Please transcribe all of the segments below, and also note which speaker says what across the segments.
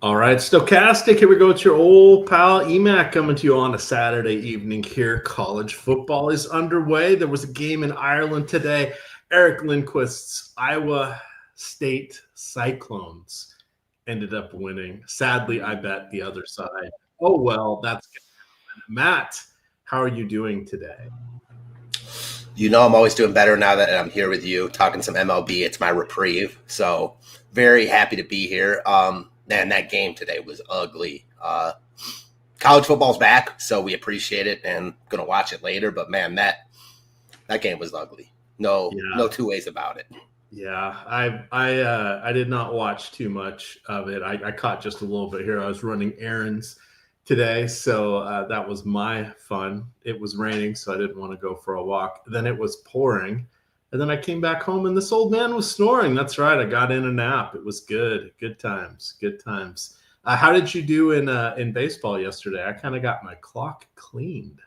Speaker 1: All right, Stokastic, here we go. It's your old pal EMAC coming to you on a Saturday evening here. College football is underway. There was a game in Ireland today. Eric Lindquist's Iowa State Cyclones ended up winning. Sadly, I bet the other side. Oh, well, that's good. Matt, how are you doing today?
Speaker 2: You know, I'm always doing better now that I'm here with you talking some MLB. It's my reprieve. So very happy to be here. Man, that game today was ugly. College football's back, so we appreciate it and going to watch it later. But, man, that game was ugly. No two ways about it.
Speaker 1: Yeah, I did not watch too much of it. I caught just a little bit here. I was running errands today, so that was my fun. It was raining, so I didn't want to go for a walk. Then it was pouring, and then I came back home, and this old man was snoring. That's right. I got in a nap. It was good. Good times. Good times. How did you do in baseball yesterday? I kind of got my clock cleaned.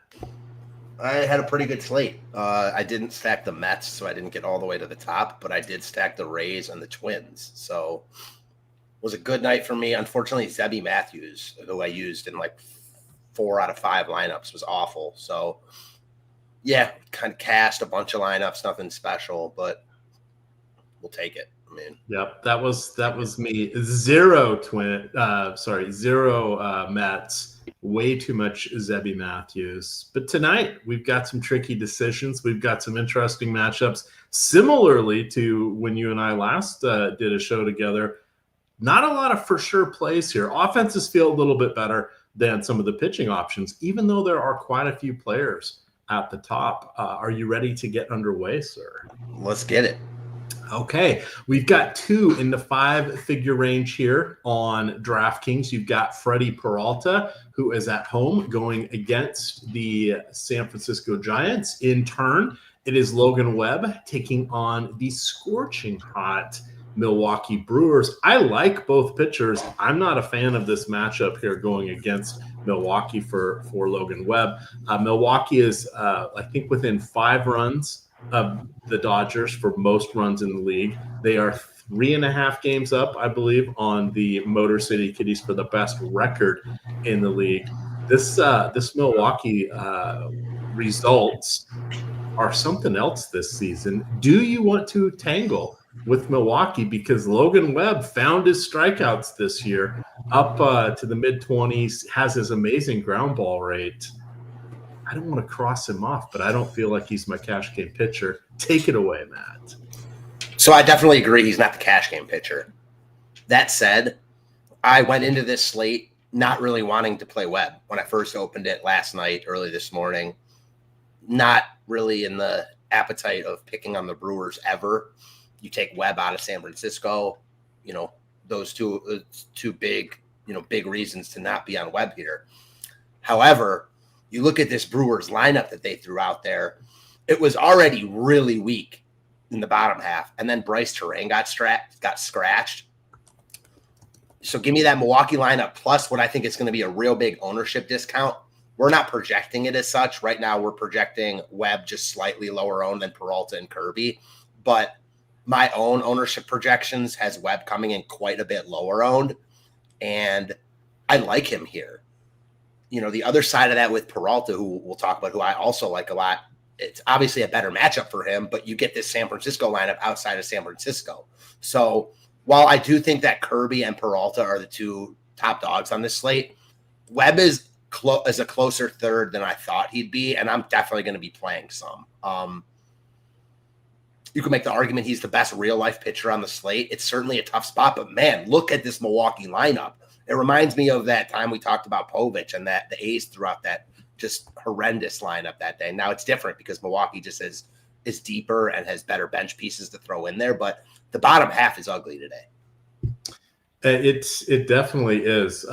Speaker 2: I had a pretty good slate. I didn't stack the Mets, so I didn't get all the way to the top, but I did stack the Rays and the Twins. So it was a good night for me. Unfortunately, Zebby Matthews, who I used in like 4 out of 5 lineups, was awful. So, yeah, kind of cast a bunch of lineups, nothing special, but we'll take it. I mean,
Speaker 1: yep, that was me. Zero Mets. Way too much Zebby Matthews. But tonight, we've got some tricky decisions. We've got some interesting matchups. Similarly to when you and I last did a show together, not a lot of for sure plays here. Offenses feel a little bit better than some of the pitching options, even though there are quite a few players at the top. Are you ready to get underway, sir?
Speaker 2: Let's get it.
Speaker 1: Okay, we've got 2 in the 5-figure range here on DraftKings. You've got Freddie Peralta, who is at home going against the San Francisco Giants. In turn, it is Logan Webb taking on the scorching hot Milwaukee Brewers. I like both pitchers. I'm not a fan of this matchup here going against Milwaukee for Logan Webb. Milwaukee is, I think, within 5 runs of the Dodgers for most runs in the league. They are 3.5 games up, I believe, on the Motor City Kitties for the best record in the league. This Milwaukee results are something else this season. Do you want to tangle with Milwaukee? Because Logan Webb found his strikeouts this year up to the mid-20s, has his amazing ground ball rate. I don't want to cross him off, but I don't feel like he's my cash game pitcher. Take it away, Matt.
Speaker 2: So I definitely agree he's not the cash game pitcher. That said, I went into this slate not really wanting to play Webb when I first opened it last night, early this morning. Not really in the appetite of picking on the Brewers ever. You take Webb out of San Francisco, those two big reasons to not be on Webb here. However, you look at this Brewers lineup that they threw out there, it was already really weak in the bottom half. And then Bryce Terrain got scratched. So give me that Milwaukee lineup plus what I think is going to be a real big ownership discount. We're not projecting it as such. Right now we're projecting Webb just slightly lower owned than Peralta and Kirby. But my own ownership projections has Webb coming in quite a bit lower owned. And I like him here. The other side of that with Peralta, who we'll talk about, who I also like a lot, it's obviously a better matchup for him, but you get this San Francisco lineup outside of San Francisco. So while I do think that Kirby and Peralta are the 2 top dogs on this slate, Webb is a closer third than I thought he'd be, and I'm definitely going to be playing some. You can make the argument he's the best real-life pitcher on the slate. It's certainly a tough spot, but, man, look at this Milwaukee lineup. It reminds me of that time we talked about Povich and that the A's threw out that just horrendous lineup that day. Now it's different because Milwaukee just is deeper and has better bench pieces to throw in there, but the bottom half is ugly today.
Speaker 1: It definitely is.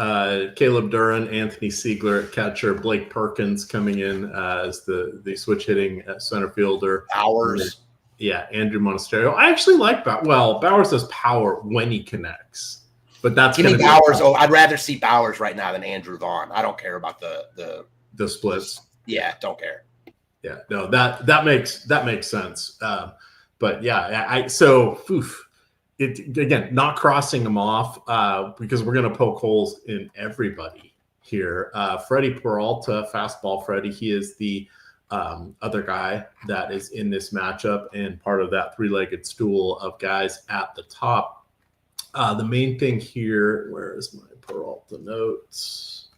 Speaker 1: Caleb Duran, Anthony Siegler at catcher, Blake Perkins coming in as the switch hitting center fielder.
Speaker 2: Bowers.
Speaker 1: Yeah, Andrew Monasterio. I actually like Bowers. Well, Bowers has power when he connects. But that's
Speaker 2: give me Bowers. I'd rather see Bowers right now than Andrew Vaughn. I don't care about the
Speaker 1: splits.
Speaker 2: Yeah, don't care.
Speaker 1: Yeah, no, that makes sense. But yeah, again, not crossing them off because we're going to poke holes in everybody here. Freddie Peralta, fastball Freddie, he is the other guy that is in this matchup and part of that three-legged stool of guys at the top. The main thing here, where is my Peralta notes?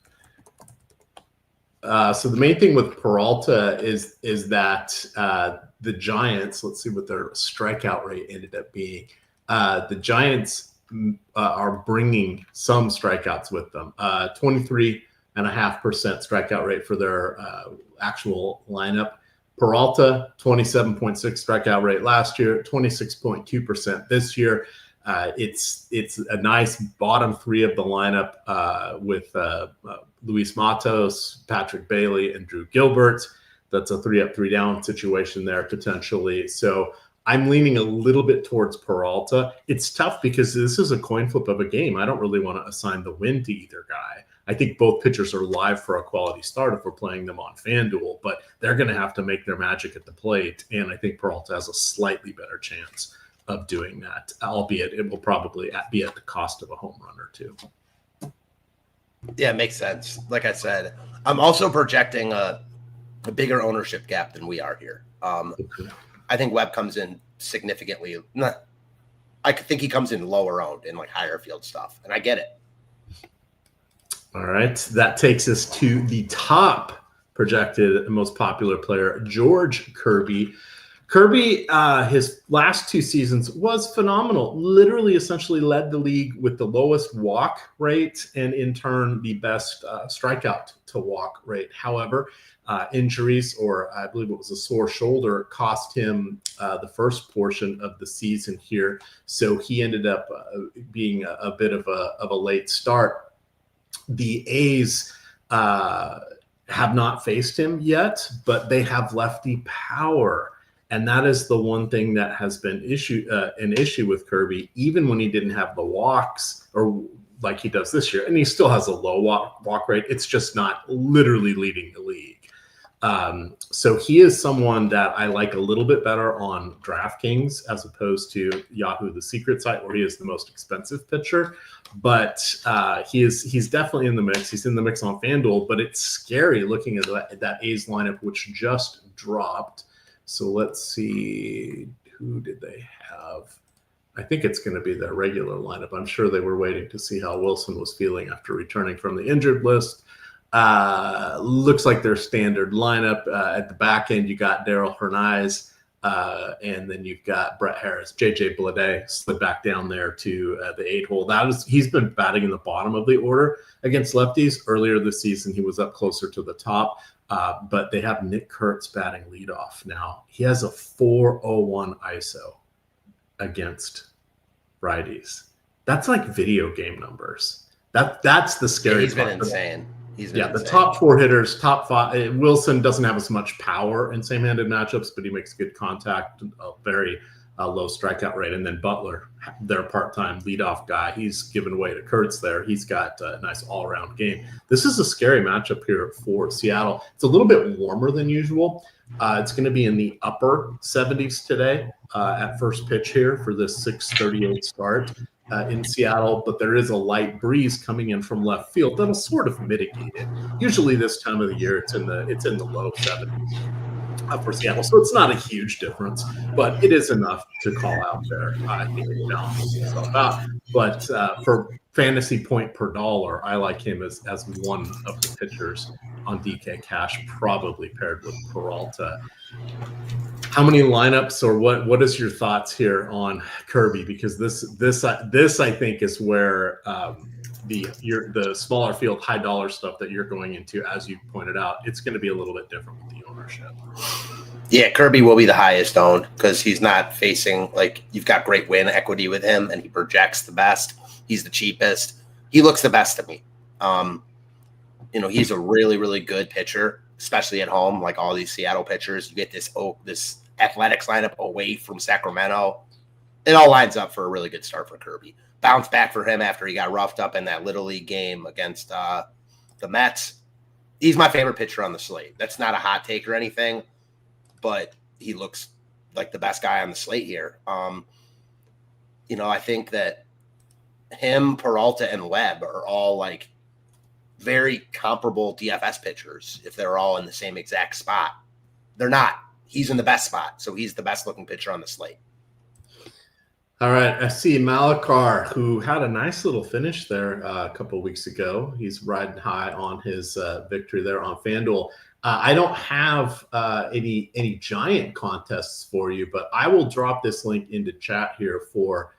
Speaker 1: So the main thing with Peralta is that the Giants, let's see what their strikeout rate ended up being. The Giants are bringing some strikeouts with them. 23.5% strikeout rate for their actual lineup. Peralta, 27.6 strikeout rate last year, 26.2% this year. It's a nice bottom three of the lineup with Luis Matos, Patrick Bailey, and Drew Gilbert. That's a 3-up, 3-down situation there potentially. So I'm leaning a little bit towards Peralta. It's tough because this is a coin flip of a game. I don't really want to assign the win to either guy. I think both pitchers are live for a quality start if we're playing them on FanDuel, but they're going to have to make their magic at the plate. And I think Peralta has a slightly better chance of doing that, albeit it will probably be at the cost of a home run or two.
Speaker 2: Yeah, it makes sense. Like I said, I'm also projecting a bigger ownership gap than we are here. I think Webb comes in significantly. I think he comes in lower owned in like higher field stuff, and I get it.
Speaker 1: All right, that takes us to the top projected and most popular player, George Kirby. Kirby, his last 2 seasons was phenomenal. Literally, essentially led the league with the lowest walk rate and, in turn, the best strikeout to walk rate. However, injuries, or I believe it was a sore shoulder, cost him the first portion of the season here. So he ended up being a bit of a late start. The A's have not faced him yet, but they have lefty power. And that is the one thing that has been an issue with Kirby, even when he didn't have the walks or like he does this year. And he still has a low walk rate. It's just not literally leading the league. So he is someone that I like a little bit better on DraftKings as opposed to Yahoo, the secret site, where he is the most expensive pitcher. But he's definitely in the mix. He's in the mix on FanDuel, but it's scary looking at that A's lineup, which just dropped. So let's see, who did they have? I think it's going to be their regular lineup. I'm sure they were waiting to see how Wilson was feeling after returning from the injured list. Looks like their standard lineup. At the back end, you got Darrell Hernaiz, and then you've got Brett Harris. JJ Bleday slid back down there to the 8-hole. He's been batting in the bottom of the order against lefties. Earlier this season, he was up closer to the top. But they have Nick Kurtz batting leadoff now. He has a 4.01 ISO against righties. That's like video game numbers. That's the scary
Speaker 2: He's
Speaker 1: part.
Speaker 2: Been insane.
Speaker 1: The top 4 hitters, top 5. Wilson doesn't have as much power in same-handed matchups, but he makes good contact, a very low strikeout rate. And then Butler, their part-time leadoff guy, he's given way to Kurtz there. He's got a nice all-around game. This is a scary matchup here for Seattle. It's a little bit warmer than usual. It's going to be in the upper 70s today at first pitch here for this 6:38 start in Seattle, but there is a light breeze coming in from left field that'll sort of mitigate it. Usually this time of the year, it's in the low 70s. For Seattle. So it's not a huge difference, but it is enough to call out there. I think it balances itself out. But for fantasy point per dollar, I like him as one of the pitchers on DK Cash, probably paired with Peralta. How many lineups, or what is your thoughts here on Kirby? Because this I think is where the smaller field, high dollar stuff that you're going into, as you pointed out, it's going to be a little bit different with the ownership.
Speaker 2: Yeah, Kirby will be the highest owned because he's not facing, like, you've got great win equity with him, and he projects the best. He's the cheapest. He looks the best to me. He's a really, really good pitcher, especially at home. Like all these Seattle pitchers, you get this Athletics lineup away from Sacramento. It all lines up for a really good start for Kirby. Bounce back for him after he got roughed up in that Little League game against the Mets. He's my favorite pitcher on the slate. That's not a hot take or anything, but he looks like the best guy on the slate here. I think that him, Peralta, and Webb are all like very comparable DFS pitchers if they're all in the same exact spot. They're not. He's in the best spot, so he's the best looking pitcher on the slate.
Speaker 1: All right, I see Malakar, who had a nice little finish there a couple of weeks ago. He's riding high on his victory there on FanDuel. I don't have any giant contests for you, but I will drop this link into chat here for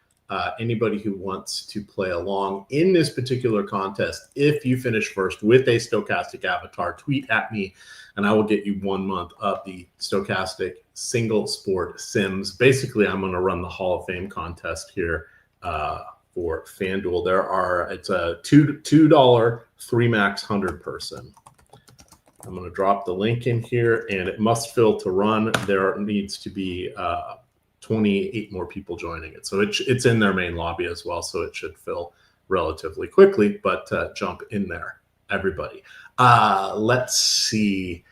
Speaker 1: anybody who wants to play along in this particular contest. If you finish first with a Stokastic avatar, tweet at me, and I will get you 1 month of the Stokastic Single Sport Sims. Basically, I'm going to run the Hall of Fame contest here for FanDuel. It's a $2 3 max 100 person. I'm going to drop the link in here, and it must fill to run. There needs to be 28 more people joining it. So it's in their main lobby as well, so it should fill relatively quickly, but jump in there, everybody. Let's see.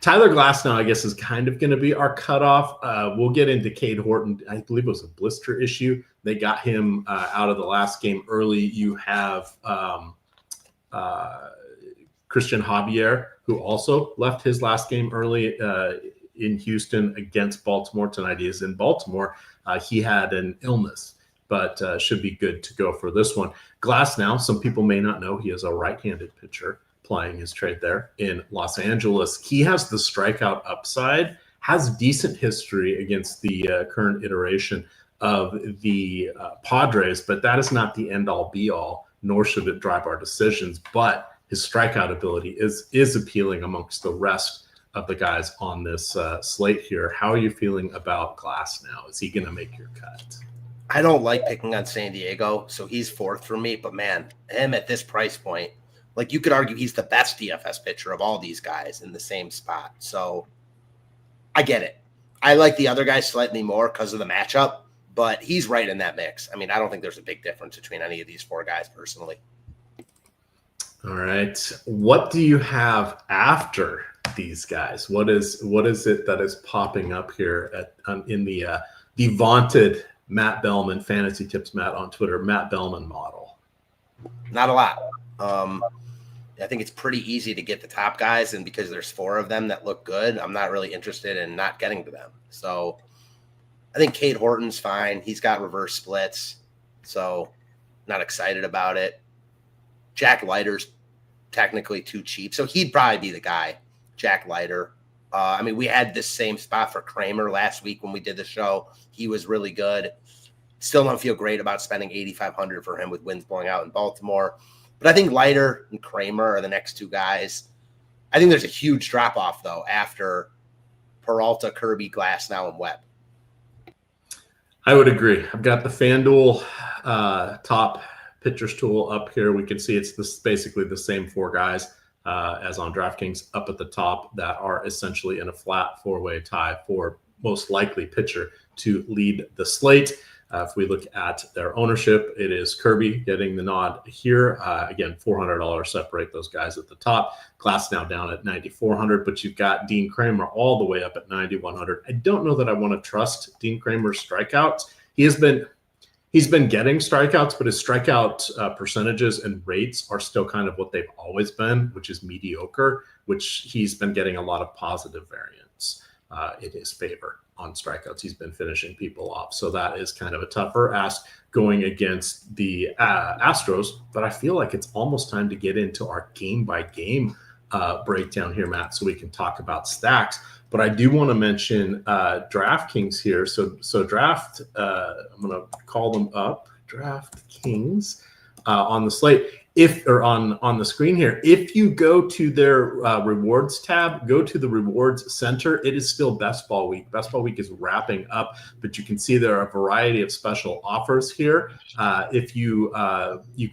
Speaker 1: Tyler Glassnow, I guess, is kind of going to be our cutoff. We'll get into Cade Horton. I believe it was a blister issue. They got him out of the last game early. You have Christian Javier, who also left his last game early in Houston against Baltimore. Tonight he is in Baltimore. He had an illness, but should be good to go for this one. Glassnow, some people may not know, he is a right-handed pitcher playing his trade there in Los Angeles. He has the strikeout upside, has decent history against the current iteration of the Padres, but that is not the end-all be-all, nor should it drive our decisions. But his strikeout ability is appealing amongst the rest of the guys on this slate here. How are you feeling about Glassnow? Is he going to make your cut?
Speaker 2: I don't like picking on San Diego, so he's fourth for me. But, man, him at this price point, like you could argue he's the best DFS pitcher of all these guys in the same spot. So I get it. I like the other guys slightly more because of the matchup, but he's right in that mix. I mean, I don't think there's a big difference between any of these four guys personally.
Speaker 1: All right. What do you have after these guys? What is it that is popping up here in the vaunted Matt Bellman, Fantasy Tips Matt on Twitter, Matt Bellman model?
Speaker 2: Not a lot. I think it's pretty easy to get the top guys, and because there's four of them that look good, I'm not really interested in not getting to them. So I think Cade Horton's fine. He's got reverse splits, so not excited about it. Jack Leiter's technically too cheap, so he'd probably be the guy, Jack Leiter. I mean, we had this same spot for Kramer last week when we did the show. He was really good. Still don't feel great about spending $8,500 for him with winds blowing out in Baltimore. But I think Leiter and Kramer are the next two guys. I think there's a huge drop-off, though, after Peralta, Kirby, Glassnow, and Webb.
Speaker 1: I would agree. I've got the FanDuel top pitchers tool up here. We can see it's basically the same four guys as on DraftKings up at the top that are essentially in a flat four-way tie for most likely pitcher to lead the slate. If we look at their ownership, it is Kirby getting the nod here. Again, $400 separate those guys at the top. Glassnow down at $9,400, but you've got Dean Kramer all the way up at $9,100. I don't know that I want to trust Dean Kramer's strikeouts. He's been getting strikeouts, but his strikeout percentages and rates are still kind of what they've always been, which is mediocre, which he's been getting a lot of positive variance in his favor on strikeouts. He's been finishing people off. So that is kind of a tougher ask going against the Astros. But I feel like it's almost time to get into our game-by-game breakdown here, Matt, so we can talk about stacks. But I do want to mention DraftKings here. So I'm going to call them up, DraftKings on the slate. On the screen here, if you go to their rewards tab, go to the rewards center, it is still Best Ball Week. Best Ball Week is wrapping up, but you can see there are a variety of special offers here. If you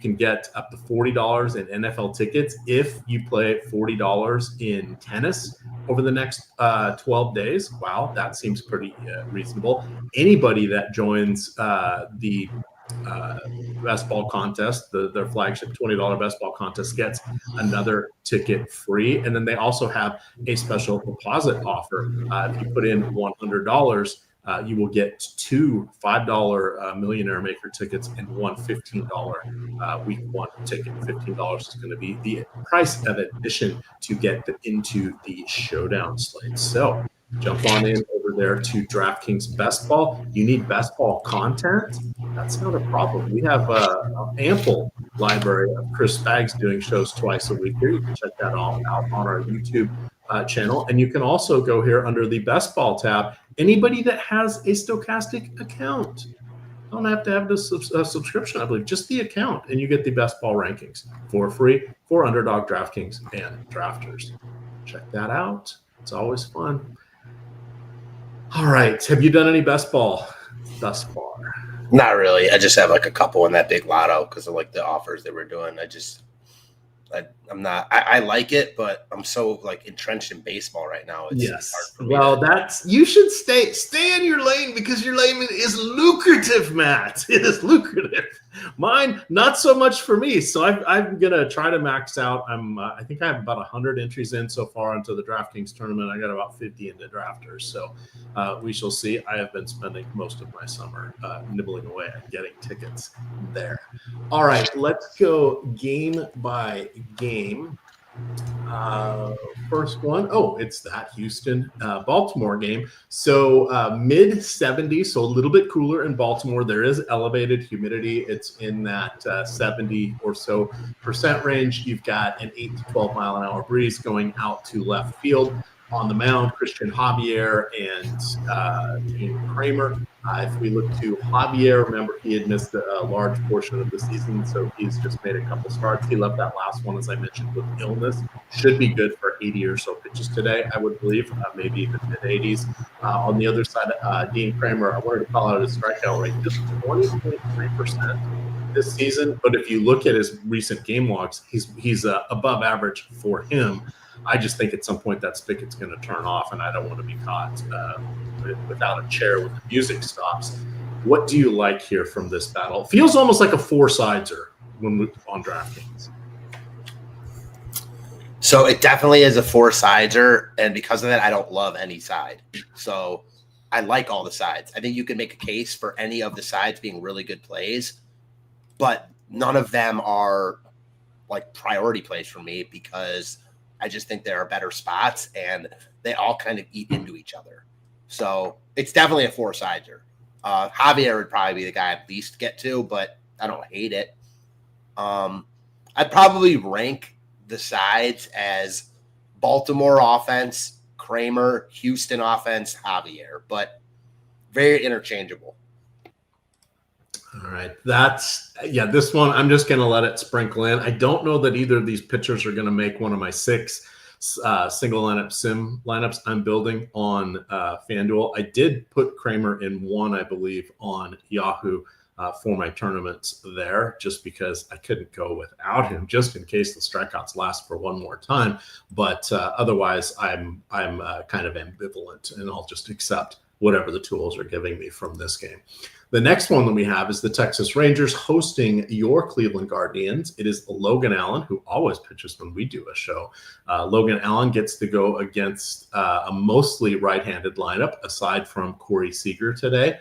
Speaker 1: can get up to $40 in NFL tickets if you play $40 in tennis over the next 12 days. Wow, that seems pretty reasonable. Anybody that joins the best ball contest, their flagship $20 best ball contest, gets another ticket free. And then they also have a special deposit offer. If you put in $100, you will get 2 $5 Millionaire Maker tickets and one $15 Week 1 ticket. $15 is going to be the price of admission to get into the showdown slate. So jump on in over there to DraftKings Best Ball. You need best ball content? That's not a problem. We have an ample library of Chris Spags doing shows twice a week here. You can check that all out on our YouTube channel. And you can also go here under the Best Ball tab. Anybody that has a Stokastic account, don't have to have the subscription, I believe, just the account, and you get the Best Ball rankings for free for Underdog, DraftKings, and Drafters. Check that out. It's always fun. All right. Have you done any Best Ball thus far?
Speaker 2: Not really. I just have like a couple in that big lotto because of like the offers that we're doing. I'm not. I like it, but I'm so like entrenched in baseball right now.
Speaker 1: Yes. Well, you should stay in your lane because your lane is lucrative, Matt. It is lucrative. Mine, not so much for me. So I'm gonna try to max out. I think I have about 100 entries in so far into the DraftKings tournament. I got about 50 into Drafters. So we shall see. I have been spending most of my summer nibbling away at getting tickets there. All right, let's go game by game. First one, it's that Houston Baltimore game. So mid 70s, so a little bit cooler in Baltimore. There is elevated humidity. It's in that 70 or so % range. You've got an 8 to 12 mile an hour breeze going out to left field. On the mound, Christian Javier and Dean Kramer. If we look to Javier, remember he had missed a large portion of the season, so he's just made a couple starts. He left that last one, as I mentioned, with illness. Should be good for 80 or so pitches today, I would believe, maybe even mid-80s. On the other side, Dean Kramer, I wanted to call out his strikeout rate, just 20.3% this season. But if you look at his recent game logs, he's above average for him. I just think at some point that spigot's going to turn off, and I don't want to be caught without a chair when the music stops. What do you like here from this battle? It feels almost like a four-sideser when we're on DraftKings.
Speaker 2: So it definitely is a four-sideser, and because of that, I don't love any side. So I like all the sides. I think you can make a case for any of the sides being really good plays, but none of them are like priority plays for me because I just think there are better spots, and they all kind of eat into each other. So it's definitely a four-sider. Javier would probably be the guy I'd least get to, but I don't hate it. I'd probably rank the sides as Baltimore offense, Kramer, Houston offense, Javier, but very interchangeable.
Speaker 1: All right. This one, I'm just going to let it sprinkle in. I don't know that either of these pitchers are going to make one of my 6 single lineup sim lineups I'm building on FanDuel. I did put Kramer in one, I believe, on Yahoo for my tournaments there, just because I couldn't go without him, just in case the strikeouts last for one more time. But otherwise, I'm kind of ambivalent, and I'll just accept whatever the tools are giving me from this game. The next one that we have is the Texas Rangers hosting your Cleveland Guardians. It is Logan Allen, who always pitches when we do a show. Logan Allen gets to go against a mostly right-handed lineup, aside from Corey Seager today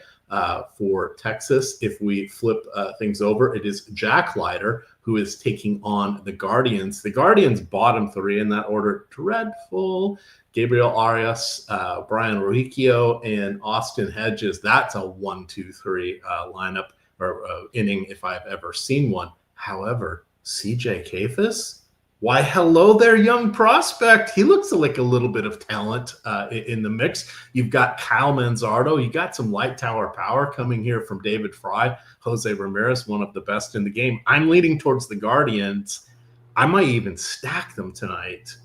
Speaker 1: for Texas. If we flip things over, it is Jack Leiter, who is taking on the Guardians. The Guardians' bottom 3 in that order, dreadful. Gabriel Arias, Brian Roricchio, and Austin Hedges. That's a 1-2-3 lineup or inning if I've ever seen one. However, CJ Kayfus, why, hello there, young prospect. He looks like a little bit of talent in the mix. You've got Kyle Manzardo. You got some light tower power coming here from David Fry. Jose Ramirez, one of the best in the game. I'm leaning towards the Guardians. I might even stack them tonight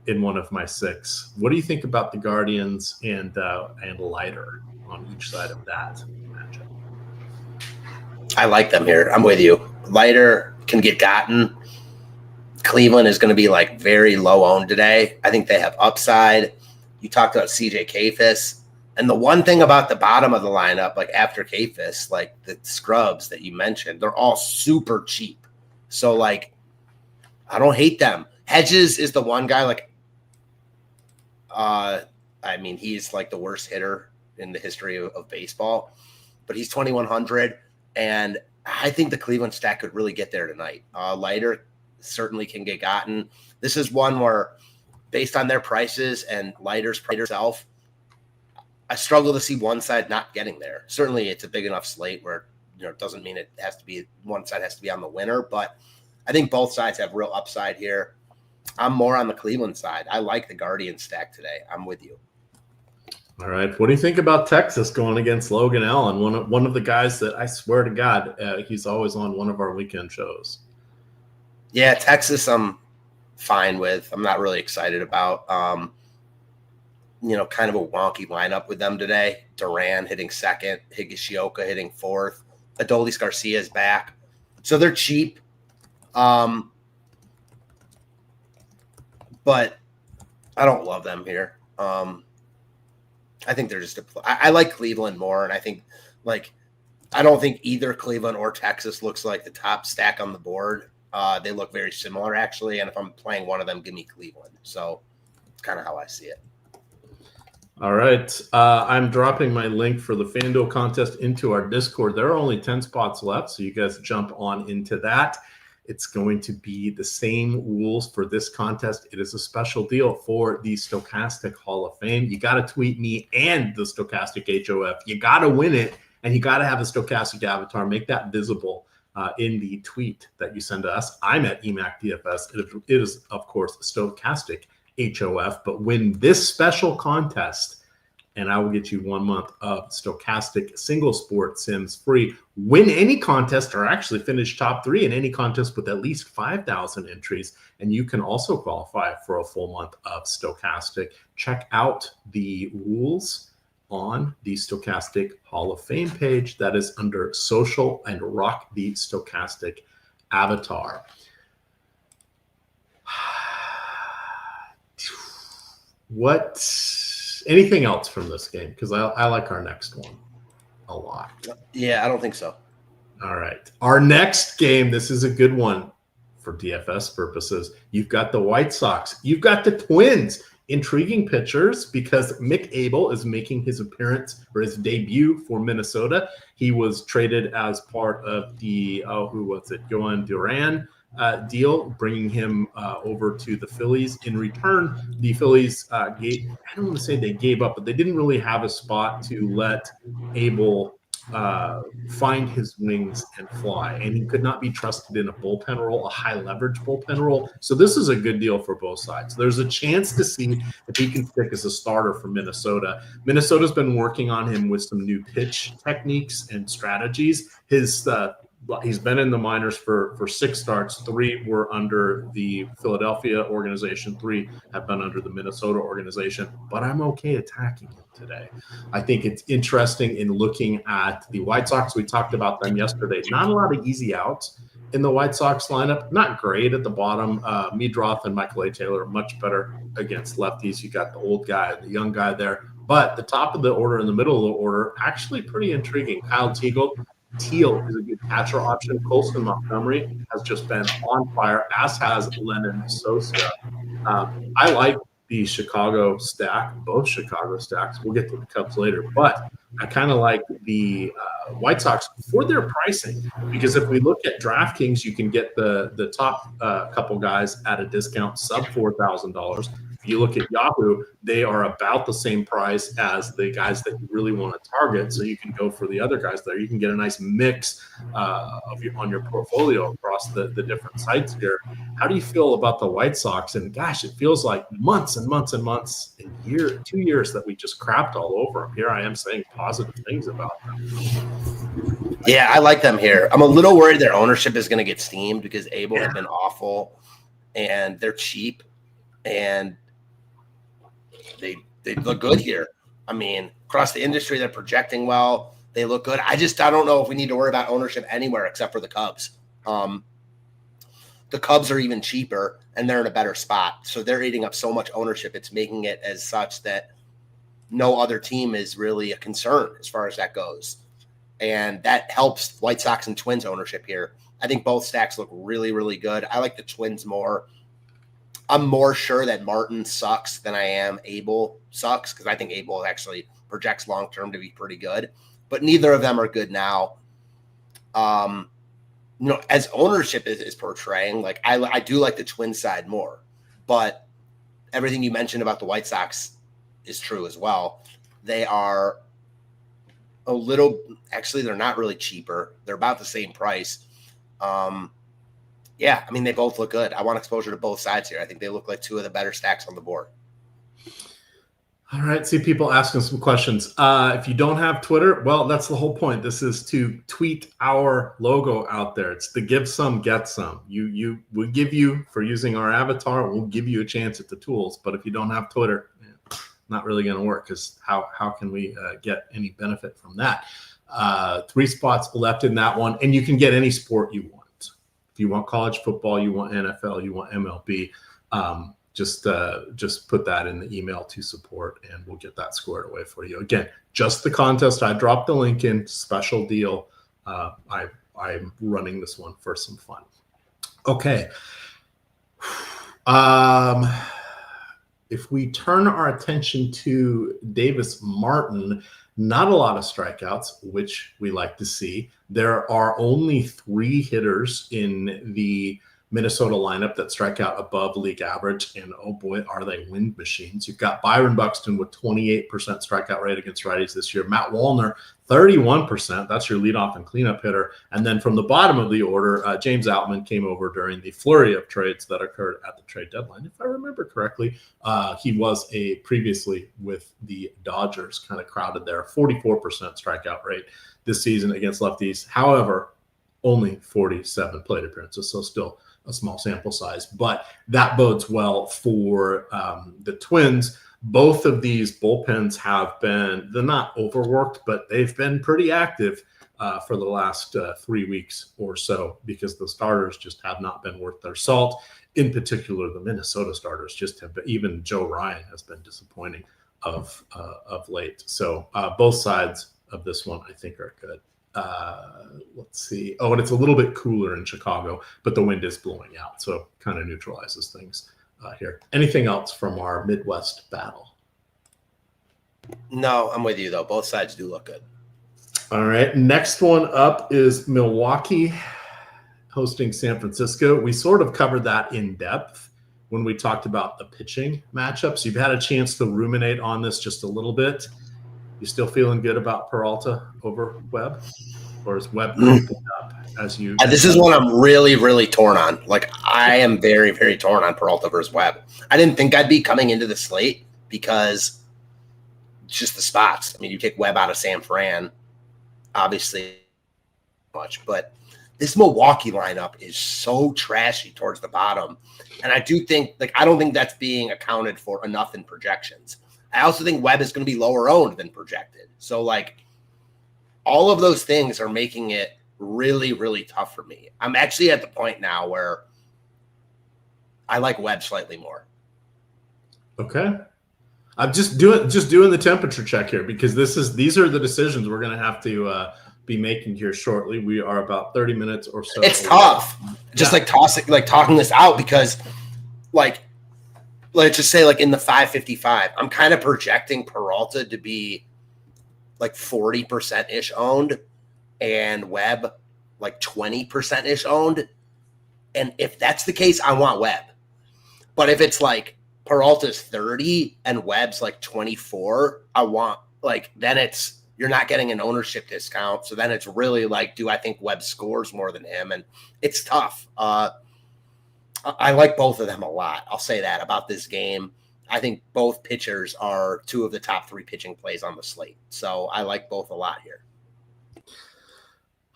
Speaker 1: in one of my 6. What do you think about the Guardians and Leiter on each side of that matchup?
Speaker 2: I like them here. I'm with you. Leiter can get gotten. Cleveland is going to be like very low owned today. I think they have upside. You talked about CJ Kayfus. And the one thing about the bottom of the lineup, like after Kayfus, like the scrubs that you mentioned, they're all super cheap. So like, I don't hate them. Hedges is the one guy, like, I mean, he's like the worst hitter in the history of baseball, but he's 2,100, and I think the Cleveland stack could really get there tonight. Lighter certainly can get gotten. This is one where, based on their prices and Lighter's price itself, I struggle to see one side not getting there. Certainly, it's a big enough slate where it doesn't mean it has to be one side has to be on the winner, but I think both sides have real upside here. I'm more on the Cleveland side. I like the Guardian stack today. I'm with you.
Speaker 1: All right. What do you think about Texas going against Logan Allen? One of the guys that I swear to God, he's always on one of our weekend shows.
Speaker 2: Yeah, Texas I'm fine with. I'm not really excited about. Kind of a wonky lineup with them today. Duran hitting second, Higashioka hitting fourth. Adolis Garcia is back. So they're cheap. But I don't love them here. I think they're just I like Cleveland more, and I think I don't think either Cleveland or Texas looks like the top stack on the board. They look very similar actually, and if I'm playing one of them, give me Cleveland. So it's kind of how I see it.
Speaker 1: All right. I'm dropping my link for the FanDuel contest into our Discord. There are only 10 spots left, so you guys jump on into that. It's going to be the same rules for this contest. It is a special deal for the Stokastic Hall of Fame. You got to tweet me and the Stokastic HOF. You got to win it, and you got to have a Stokastic avatar. Make that visible in the tweet that you send to us. I'm at EMAC DFS. It is, of course, Stokastic HOF, but win this special contest and I will get you 1 month of Stokastic single sport sims free. Win any contest or actually finish top 3 in any contest with at least 5,000 entries, and you can also qualify for a full month of Stokastic. Check out the rules on the Stokastic Hall of Fame page. That is under social, and rock the Stokastic avatar. Anything else from this game? Because I like our next one a lot.
Speaker 2: Yeah, I don't think so.
Speaker 1: All right. Our next game, this is a good one for DFS purposes. You've got the White Sox. You've got the Twins. Intriguing pitchers because Mick Abel is making his appearance or his debut for Minnesota. He was traded as part of the, Johan Duran deal, bringing him over to the Phillies. In return, the Phillies I don't want to say they gave up, but they didn't really have a spot to let Abel find his wings and fly, and he could not be trusted in a bullpen role, a high leverage bullpen role. So this is a good deal for both sides. There's a chance to see if he can stick as a starter for Minnesota. Minnesota's been working on him with some new pitch techniques and strategies. He's been in the minors for 6 starts. 3 were under the Philadelphia organization. 3 have been under the Minnesota organization. But I'm okay attacking him today. I think it's interesting in looking at the White Sox. We talked about them yesterday. Not a lot of easy outs in the White Sox lineup. Not great at the bottom. Meadroth and Michael A. Taylor are much better against lefties. You got the old guy, the young guy there. But the top of the order and the middle of the order, actually pretty intriguing. Kyle Teal is a good catcher option. Colson Montgomery has just been on fire, as has Lennon Sosa. I like the Chicago stack, both Chicago stacks. We'll get to the Cubs later, but I kind of like the White Sox for their pricing, because if we look at DraftKings, you can get the top couple guys at a discount, sub $4,000. If you look at Yahoo, they are about the same price as the guys that you really want to target. So you can go for the other guys there. You can get a nice mix on your portfolio across the different sites here. How do you feel about the White Sox? And gosh, it feels like months and months and months, 2 years that we just crapped all over them. Here I am saying positive things about them.
Speaker 2: Yeah, I like them here. I'm a little worried their ownership is going to get steamed because Abel had been awful, and they're cheap, and they look good here. I mean, across the industry, they're projecting well. They look good. I don't know if we need to worry about ownership anywhere except for the Cubs. The Cubs are even cheaper, and they're in a better spot. So they're eating up so much ownership, it's making it as such that no other team is really a concern as far as that goes. And that helps White Sox and Twins ownership here. I think both stacks look really, really good. I like the Twins more. I'm more sure that Martin sucks than I am Abel sucks, because I think Abel actually projects long-term to be pretty good. But neither of them are good now. As ownership is portraying, like I do like the Twins side more. But everything you mentioned about the White Sox is true as well. They are a little – actually, they're not really cheaper. They're about the same price. Yeah, I mean, they both look good. I want exposure to both sides here. I think they look like two of the better stacks on the board.
Speaker 1: All right, see people asking some questions. If you don't have Twitter, well, that's the whole point. This is to tweet our logo out there. It's the give some, get some. We give you, for using our avatar, we'll give you a chance at the tools. But if you don't have Twitter, not really going to work, because how can we get any benefit from that? 3 spots left in that one, and you can get any sport you want. If you want college football, you want NFL, you want MLB, just put that in the email to support, and we'll get that squared away for you. Again, just the contest. I dropped the link in. Special deal. I'm running this one for some fun. Okay. If we turn our attention to Davis Martin, not a lot of strikeouts, which we like to see. There are only 3 hitters in the Minnesota lineup that strike out above league average, and oh boy, are they wind machines. You've got Byron Buxton with 28% strikeout rate against righties this year. Matt Wallner, 31%. That's your leadoff and cleanup hitter. And then from the bottom of the order, James Outman came over during the flurry of trades that occurred at the trade deadline. If I remember correctly, he was previously with the Dodgers, kind of crowded there. 44% strikeout rate this season against lefties. However, only 47 plate appearances, so still a small sample size, but that bodes well for the Twins. Both of these bullpens have been, they're not overworked, but they've been pretty active for the last 3 weeks or so, because the starters just have not been worth their salt. In particular, the Minnesota starters just have been, even Joe Ryan has been disappointing of late. So both sides of this one, I think, are good. Let's see. Oh, and it's a little bit cooler in Chicago, but the wind is blowing out, so kind of neutralizes things here. Anything else from our Midwest battle?
Speaker 2: No, I'm with you, though. Both sides do look good.
Speaker 1: All right. Next one up is Milwaukee hosting San Francisco. We sort of covered that in depth when we talked about the pitching matchups. You've had a chance to ruminate on this just a little bit. You still feeling good about Peralta over Webb? Or is Webb creeping up as you?
Speaker 2: This is one I'm really, really torn on. Like, I am very, very torn on Peralta versus Webb. I didn't think I'd be coming into the slate because it's just the spots. I mean, you take Webb out of San Fran, obviously much, but this Milwaukee lineup is so trashy towards the bottom. And I do think, I don't think that's being accounted for enough in projections. I also think Webb is going to be lower owned than projected. So, all of those things are making it really, really tough for me. I'm actually at the point now where I like Webb slightly more.
Speaker 1: Okay. I'm just doing the temperature check here, because these are the decisions we're going to have to be making here shortly. We are about 30 minutes or so.
Speaker 2: It's tough. Just talking this out, because let's just say in the 555, I'm kind of projecting Peralta to be 40%-ish owned and Webb 20%-ish owned. And if that's the case, I want Webb. But if it's Peralta's 30 and Webb's 24, I want then you're not getting an ownership discount. So then it's really do I think Webb scores more than him? And it's tough. I like both of them a lot. I'll say that about this game. I think both pitchers are 2 of the top 3 pitching plays on the slate. So I like both a lot here.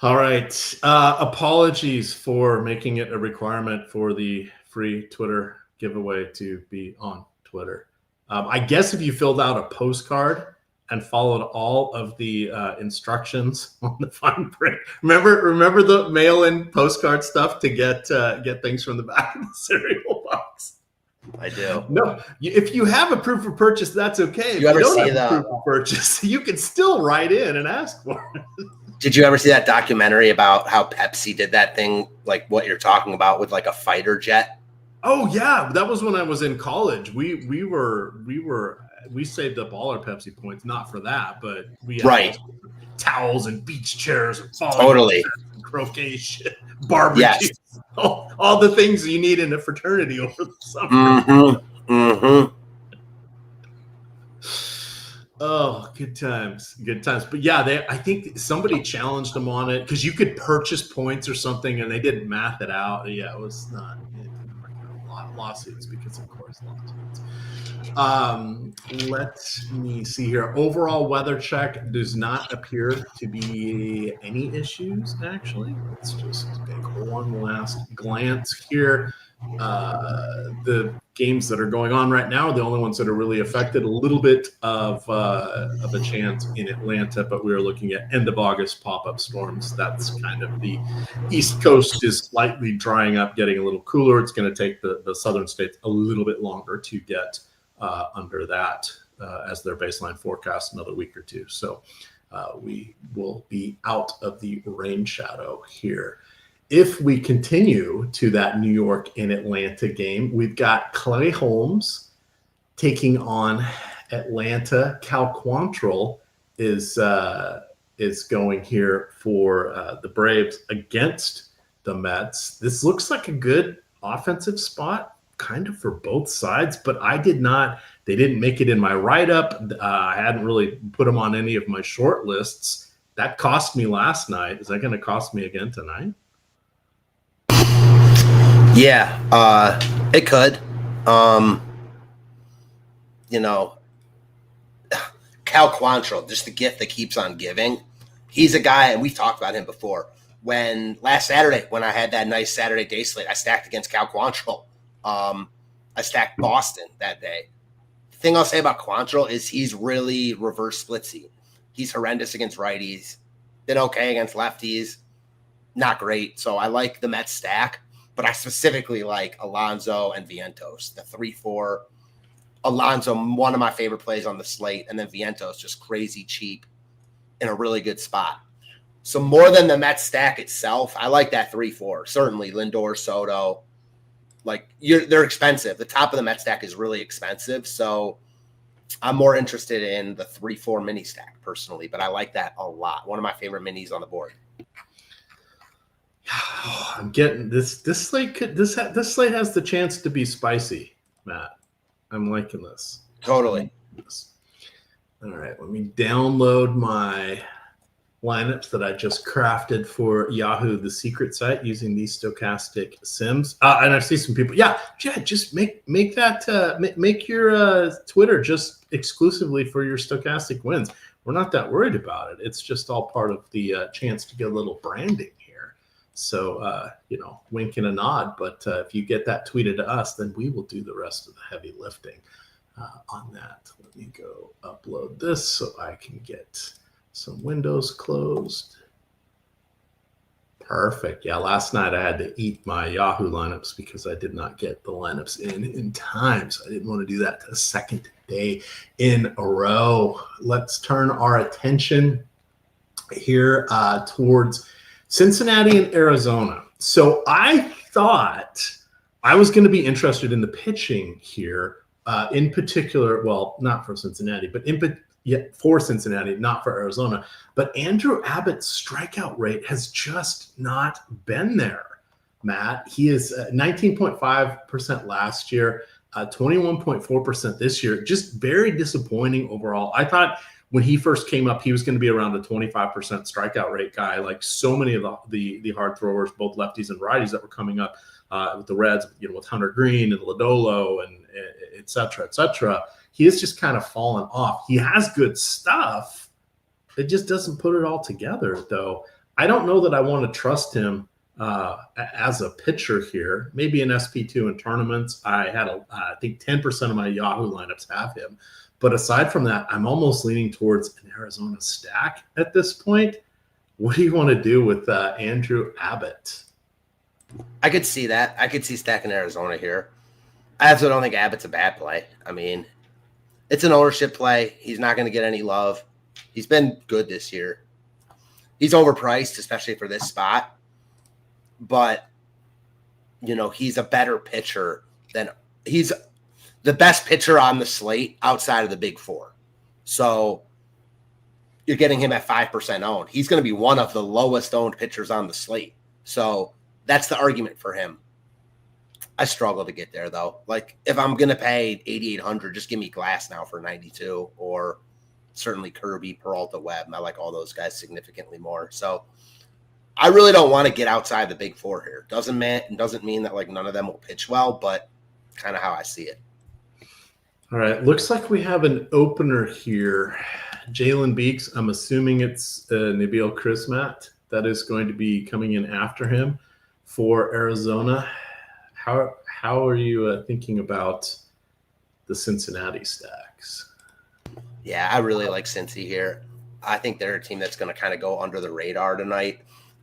Speaker 1: All right. Apologies for making it a requirement for the free Twitter giveaway to be on Twitter. I guess if you filled out a postcard and followed all of the instructions on the fine print. Remember the mail-in postcard stuff to get things from the back of the cereal box?
Speaker 2: I do.
Speaker 1: No, if you have a proof of purchase, that's okay. If
Speaker 2: you ever
Speaker 1: don't
Speaker 2: see
Speaker 1: have
Speaker 2: that
Speaker 1: proof of purchase, you can still write in and ask for it.
Speaker 2: Did you ever see that documentary about how Pepsi did that thing, what you're talking about, with a fighter jet?
Speaker 1: Oh yeah, that was when I was in college. We saved up all our Pepsi points, not for that, but we had
Speaker 2: Right.
Speaker 1: towels and beach chairs and volleyball
Speaker 2: Totally.
Speaker 1: chairs and croquet shit, barbecue,
Speaker 2: Yes.
Speaker 1: all the things you need in a fraternity over the summer.
Speaker 2: Mm-hmm. Mm-hmm.
Speaker 1: Oh, good times. But yeah, I think somebody challenged them on it because you could purchase points or something, and they didn't math it out. Yeah, it was not. It didn't work out. A lot of lawsuits because, of course, lawsuits. Let me see here. Overall weather check does not appear to be any issues, actually. Let's just take one last glance here. The games that are going on right now are the only ones that are really affected. A little bit of a chance in Atlanta, but we are looking at end of August pop-up storms. That's kind of the East Coast is slightly drying up, getting a little cooler. It's going to take the southern states a little bit longer to get under that as their baseline forecast, another week or two. So we will be out of the rain shadow here. If we continue to that New York and Atlanta game, we've got Clay Holmes taking on Atlanta. Cal Quantrill is going here for the Braves against the Mets. This looks like a good offensive spot kind of for both sides, but they didn't make it in my write-up. I hadn't really put them on any of my short lists. That cost me last night. Is that going to cost me again tonight?
Speaker 2: Yeah, it could. Cal Quantrill, just the gift that keeps on giving. He's a guy, and we've talked about him before. Last Saturday, when I had that nice Saturday day slate, I stacked against Cal Quantrill. I stacked Boston that day. The thing I'll say about Quantrill is he's really reverse splitsy. He's horrendous against righties, did okay against lefties, not great. So I like the Mets stack, but I specifically like Alonso and Vientos, the 3-4. Alonso, one of my favorite plays on the slate, and then Vientos, just crazy cheap in a really good spot. So more than the Mets stack itself, I like that 3-4. Certainly Lindor, Soto. They're expensive. The top of the Mets stack is really expensive. So I'm more interested in the 3-4 mini stack personally, but I like that a lot. One of my favorite minis on the board.
Speaker 1: I'm getting this slate. This slate has the chance to be spicy, Matt. I'm liking this.
Speaker 2: Totally.
Speaker 1: All right, let me download my lineups that I just crafted for Yahoo, the secret site, using these Stokastic sims. And I see some people. Yeah, just make that make your Twitter just exclusively for your Stokastic wins. We're not that worried about it. It's just all part of the chance to get a little branding here. So wink and a nod. But if you get that tweeted to us, then we will do the rest of the heavy lifting on that. Let me go upload this so I can get some windows closed. Perfect. Yeah, last night I had to eat my Yahoo lineups because I did not get the lineups in time. So I didn't want to do that the second day in a row. Let's turn our attention here towards Cincinnati and Arizona. So I thought I was going to be interested in the pitching here, in particular. Well, not for Cincinnati, but for Cincinnati, not for Arizona. But Andrew Abbott's strikeout rate has just not been there, Matt. He is 19.5% last year, 21.4% this year. Just very disappointing overall. I thought when he first came up, he was going to be around a 25% strikeout rate guy, like so many of the hard throwers, both lefties and righties that were coming up with the Reds, with Hunter Green and Lodolo and et cetera, et cetera. He has just kind of fallen off. He has good stuff. It just doesn't put it all together, though. I don't know that I want to trust him as a pitcher here. Maybe in SP2 in tournaments. I had, I think 10% of my Yahoo lineups have him. But aside from that, I'm almost leaning towards an Arizona stack at this point. What do you want to do with Andrew Abbott?
Speaker 2: I could see that. I could see stacking Arizona here. I also don't think Abbott's a bad play. I mean, it's an ownership play. He's not going to get any love. He's been good this year. He's overpriced, especially for this spot. But, he's a better pitcher then he's the best pitcher on the slate outside of the big four. So you're getting him at 5% owned. He's going to be one of the lowest owned pitchers on the slate. So that's the argument for him. I struggle to get there, though. Like, if I'm going to pay $8,800, just give me Glassnow for 92, or certainly Kirby, Peralta, Webb. I like all those guys significantly more. So I really don't want to get outside the big four here. Doesn't mean that like none of them will pitch well, but kind of how I see it.
Speaker 1: All right. Looks like we have an opener here. Jalen Beeks. I'm assuming it's Nabil Crismatt that is going to be coming in after him for Arizona. How are you thinking about the Cincinnati stacks?
Speaker 2: Yeah, I really like Cincy here. I think they're a team that's going to kind of go under the radar tonight.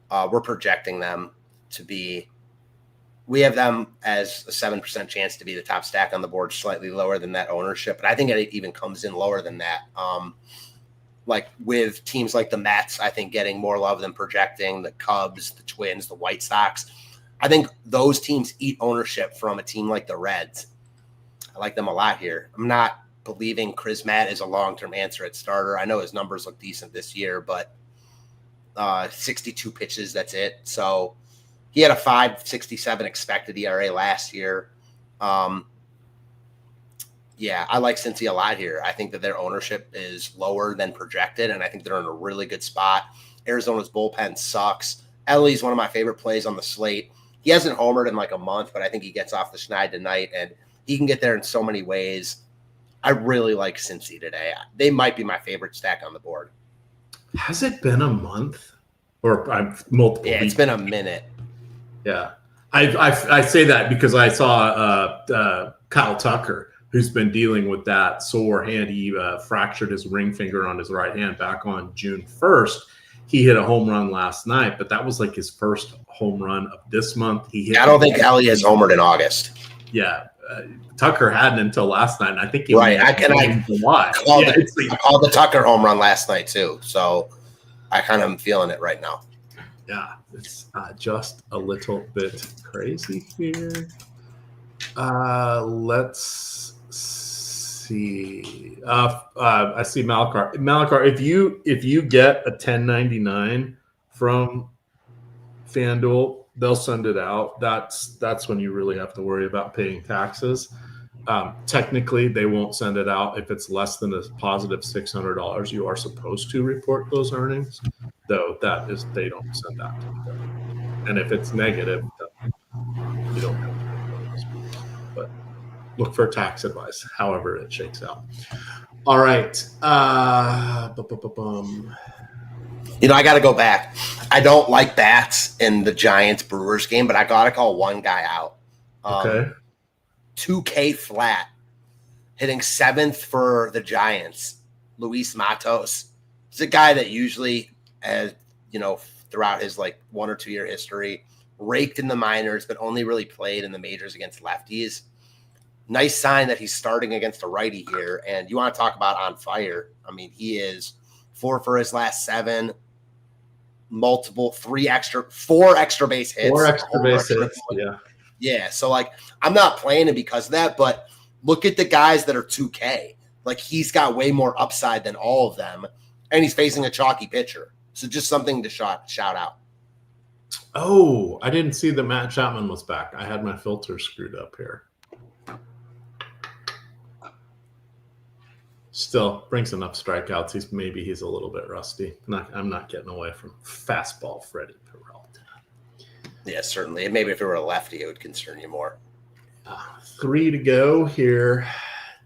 Speaker 2: We're projecting them to be – we have them as a 7% chance to be the top stack on the board, slightly lower than that ownership. But I think it even comes in lower than that. Like with teams like the Mets, I think getting more love than projecting, the Cubs, the Twins, the White Sox. I think those teams eat ownership from a team like the Reds. I like them a lot here. I'm not believing Crismatt is a long-term answer at starter. I know his numbers look decent this year, but 62 pitches, that's it. So he had a 5.67 expected ERA last year. Yeah, I like Cincy a lot here. I think that their ownership is lower than projected, and I think they're in a really good spot. Arizona's bullpen sucks. Ellie's one of my favorite plays on the slate. He hasn't homered in like a month, but I think he gets off the schneid tonight, and he can get there in so many ways. I really like Cincy today. They might be my favorite stack on the board.
Speaker 1: Has it been a month or multiple?
Speaker 2: Yeah, it's been a minute.
Speaker 1: Yeah, I say that because I saw Kyle Tucker, who's been dealing with that sore hand. He fractured his ring finger on his right hand back on June 1st. He hit a home run last night, but that was like his first home run of this month.
Speaker 2: I don't think Ellie has homered in August.
Speaker 1: Yeah, Tucker hadn't until last night, and I think he
Speaker 2: right. I called the Tucker home run last night too, so I kind of am feeling it right now.
Speaker 1: Yeah, it's just a little bit crazy here. Let's see. I see Malakar. Malakar, if you get a 1099 from FanDuel, they'll send it out. That's when you really have to worry about paying taxes. Technically, they won't send it out if it's less than a positive $600. You are supposed to report those earnings, though they don't send that to you. And if it's negative, you don't have to report those. But look for tax advice, however it shakes out. All right.
Speaker 2: I got to go back. I don't like bats in the Giants-Brewers game, but I got to call one guy out.
Speaker 1: Okay.
Speaker 2: 2K flat, hitting 7th for the Giants. Luis Matos. He's a guy that usually, throughout his 1 or 2 year history, raked in the minors, but only really played in the majors against lefties. Nice sign that he's starting against a righty here. And you want to talk about on fire. I mean, he is 4 for his last 7, four extra base hits.
Speaker 1: 4 extra base hits, yeah.
Speaker 2: Yeah, so I'm not playing him because of that, but look at the guys that are 2K. He's got way more upside than all of them, and he's facing a chalky pitcher. So just something to shout out.
Speaker 1: Oh, I didn't see that Matt Chapman was back. I had my filter screwed up here. Still brings enough strikeouts. He's a little bit rusty. I'm not getting away from fastball Freddie Peralta.
Speaker 2: Yeah, certainly. Maybe if it were a lefty, it would concern you more.
Speaker 1: 3 to go here.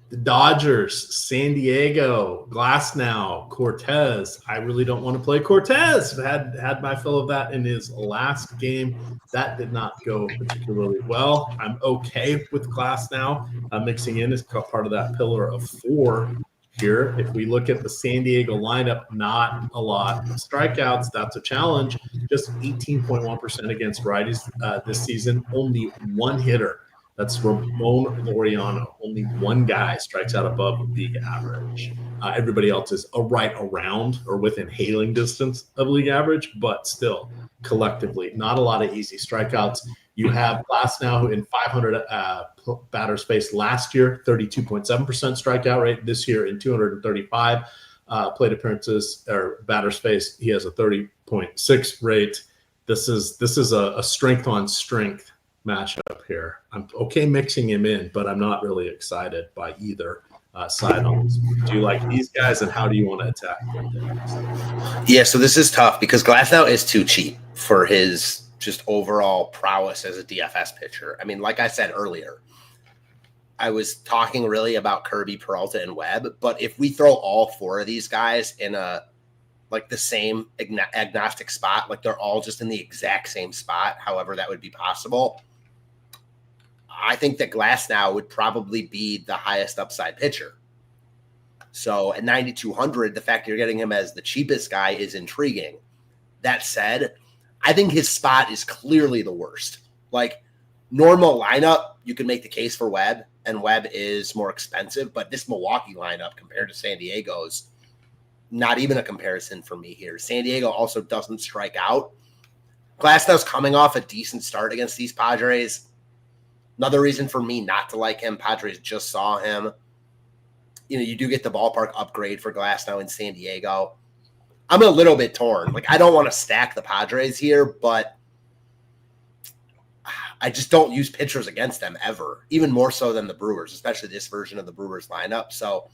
Speaker 1: The Dodgers, San Diego, Glassnow, Cortez. I really don't want to play Cortez. Had my fill of that in his last game. That did not go particularly well. I'm okay with Glassnow mixing in as part of that pillar of 4 here. If we look at the San Diego lineup, not a lot of strikeouts. That's a challenge. Just 18.1% against righties this season. Only 1 hitter. That's Ramon Laureano. Only 1 guy strikes out above league average. Everybody else is right around or within hailing distance of league average, but still collectively not a lot of easy strikeouts. You have Glassnow, who in 500 batter space last year, 32.7% strikeout rate. This year in 235 plate appearances or batter space, he has a 30.6 rate. This is a strength on strength matchup here. I'm okay mixing him in, but I'm not really excited by either side on this. Do you like these guys, and how do you want to attack them?
Speaker 2: Yeah, so this is tough because Glassnow is too cheap for his just overall prowess as a DFS pitcher. I mean, like I said earlier, I was talking really about Kirby, Peralta, and Webb, but if we throw all four of these guys in the same agnostic spot, like they're all just in the exact same spot, however that would be possible, I think that Glassnow would probably be the highest upside pitcher. So at 9,200, the fact you're getting him as the cheapest guy is intriguing. That said, I think his spot is clearly the worst. Like normal lineup, you can make the case for Webb, and Webb is more expensive, but this Milwaukee lineup compared to San Diego's, not even a comparison for me here. San Diego also doesn't strike out. Glassnow's coming off a decent start against these Padres. Another reason for me not to like him, Padres just saw him. You know, you do get the ballpark upgrade for Glassnow in San Diego. I'm a little bit torn. Like, I don't want to stack the Padres here, but I just don't use pitchers against them ever, even more so than the Brewers, especially this version of the Brewers lineup. So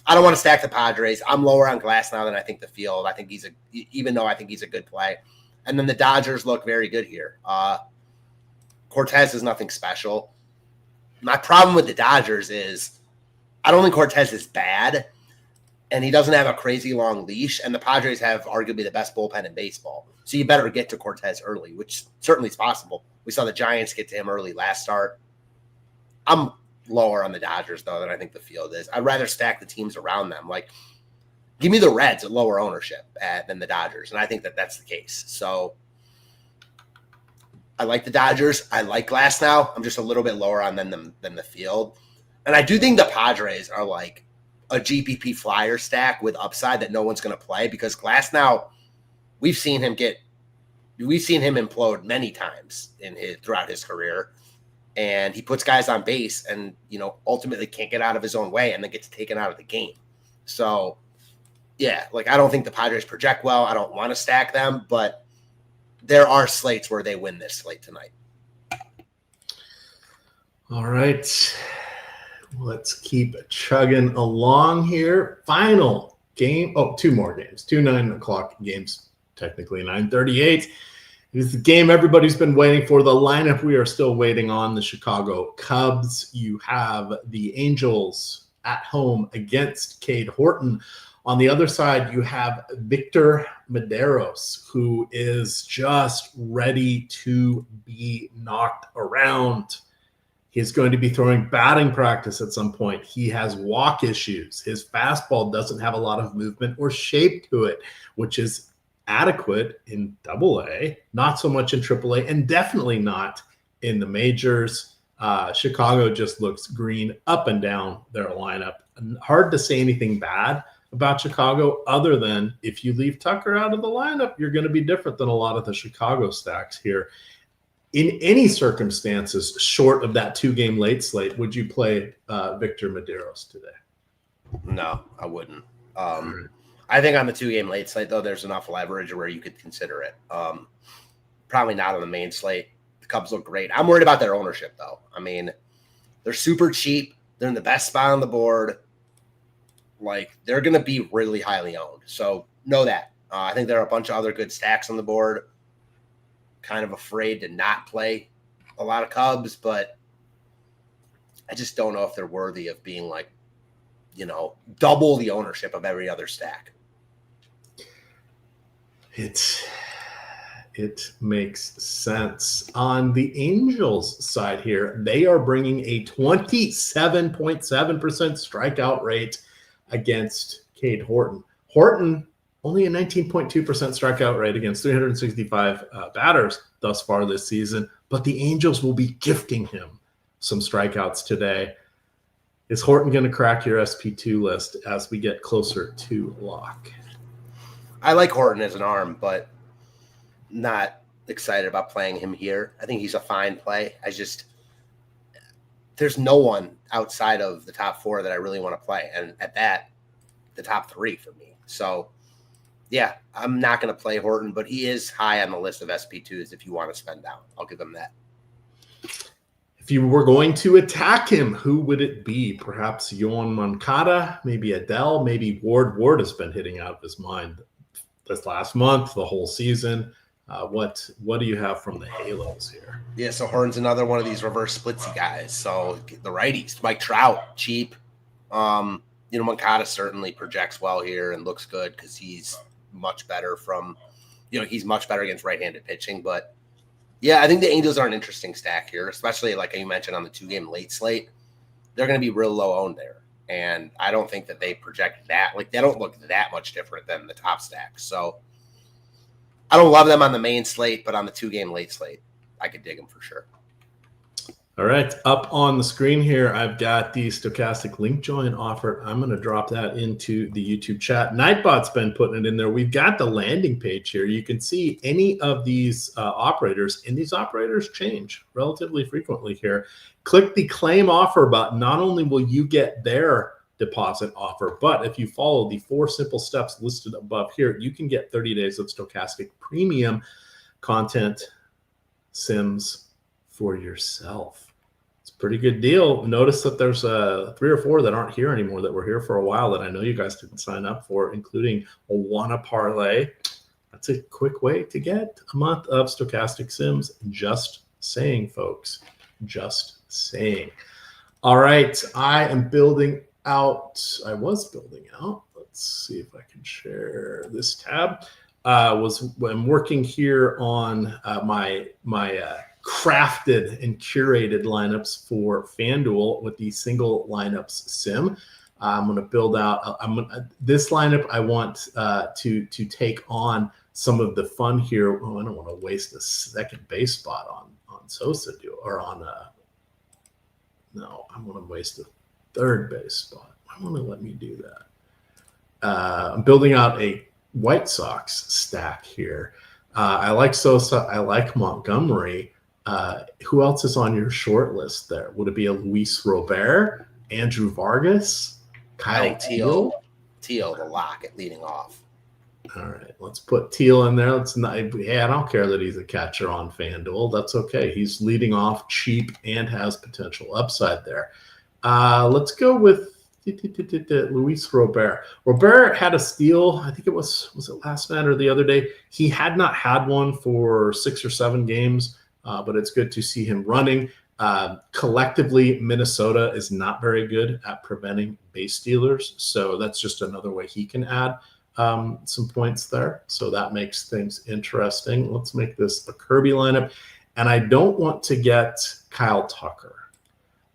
Speaker 2: I don't want to stack the Padres. I'm lower on Glassnow than I think the field. I think even though I think he's a good play. And then the Dodgers look very good here. Cortez is nothing special. My problem with the Dodgers is I don't think Cortez is bad, and he doesn't have a crazy long leash, and the Padres have arguably the best bullpen in baseball. So you better get to Cortez early, which certainly is possible. We saw the Giants get to him early last start. I'm lower on the Dodgers, though, than I think the field is. I'd rather stack the teams around them. Like, give me the Reds at lower ownership than the Dodgers, and I think that that's the case. So I like the Dodgers. I like Glassnow. I'm just a little bit lower on them than the field. And I do think the Padres are like a GPP flyer stack with upside that no one's going to play because Glassnow, we've seen him implode many times throughout his career, and he puts guys on base and, you know, ultimately can't get out of his own way and then gets taken out of the game. So yeah, like I don't think the Padres project well. I don't want to stack them, but there are slates where they win this slate tonight.
Speaker 1: All right. Let's keep chugging along here. Final game. Oh, two more games. 2 9:00 games, technically 9:38. It is the game everybody's been waiting for. The lineup we are still waiting on, the Chicago Cubs. You have the Angels at home against Cade Horton. On the other side, you have Victor Medeiros, who is just ready to be knocked around. He's going to be throwing batting practice at some point. He has walk issues. His fastball doesn't have a lot of movement or shape to it, which is adequate in AA, not so much in AAA, and definitely not in the majors. Chicago just looks green up and down their lineup. Hard to say anything bad about Chicago other than if you leave Tucker out of the lineup, you're going to be different than a lot of the Chicago stacks here. In any circumstances, short of that 2-game late slate, would you play Victor Medeiros today?
Speaker 2: No, I wouldn't. I think on the 2-game late slate, though, there's enough leverage where you could consider it. Probably not on the main slate. The Cubs look great. I'm worried about their ownership, though. I mean, they're super cheap. They're in the best spot on the board. Like, they're going to be really highly owned. So know that. I think there are a bunch of other good stacks on the board. Kind of afraid to not play a lot of Cubs, but I just don't know if they're worthy of being like, you know, double the ownership of every other stack.
Speaker 1: It makes sense. On the Angels side here, they are bringing a 27.7% strikeout rate against Cade Horton. Horton, only a 19.2% strikeout rate against 365 batters thus far this season, but the Angels will be gifting him some strikeouts today. Is Horton going to crack your SP2 list as we get closer to lock?
Speaker 2: I like Horton as an arm, but not excited about playing him here. I think he's a fine play. There's no one outside of the top 4 that I really want to play. And at that, the top 3 for me. So, yeah, I'm not going to play Horton, but he is high on the list of SP2s if you want to spend down. I'll give him that.
Speaker 1: If you were going to attack him, who would it be? Perhaps Yoan Moncada, maybe Adele, maybe Ward. Ward has been hitting out of his mind this last month, the whole season. What do you have from the Halos here?
Speaker 2: Yeah, so Horton's another one of these reverse splitsy guys. So the righties, Mike Trout, cheap. Moncada certainly projects well here and looks good because he's much better he's much better against right-handed pitching. But yeah, I think the Angels are an interesting stack here, especially like you mentioned on the 2-game late slate. They're going to be real low owned there. And I don't think that they project that. Like, they don't look that much different than the top stack. So I don't love them on the main slate, but on the 2-game late slate, I could dig them for sure.
Speaker 1: All right, up on the screen here, I've got the Stokastic link join offer. I'm going to drop that into the YouTube chat. Nightbot's been putting it in there. We've got the landing page here. You can see any of these operators, and these operators change relatively frequently here. Click the claim offer button. Not only will you get their deposit offer, but if you follow the 4 simple steps listed above here, you can get 30 days of Stokastic premium content sims for yourself. It's a pretty good deal. Notice that there's 3 or 4 that aren't here anymore that were here for a while that I know you guys didn't sign up for, including a Wanna Parlay. That's a quick way to get a month of Stokastic sims. Just saying, folks. Just saying. All right, I was building out. Let's see if I can share this tab. I'm working here on my crafted and curated lineups for FanDuel with the single lineups sim. I'm going to build out. This lineup. I want to take on some of the fun here. Oh, I don't want to waste a second base spot on Sosa no, I'm going to waste a third base spot. Why won't it let me do that? I'm building out a White Sox stack here. I like Sosa. I like Montgomery. Who else is on your short list there? Would it be a Luis Robert, Andrew Vargas, Kyle Teal,
Speaker 2: the lock at leading off.
Speaker 1: All right, let's put Teal in there. I don't care that he's a catcher on FanDuel. That's okay. He's leading off cheap and has potential upside there. Let's go with Luis Robert. Robert had a steal. I think was it last night or the other day? He had not had one for 6 or 7 games, but it's good to see him running. Collectively, Minnesota is not very good at preventing base stealers, so that's just another way he can add some points there. So that makes things interesting. Let's make this the Kirby lineup. And I don't want to get Kyle Tucker.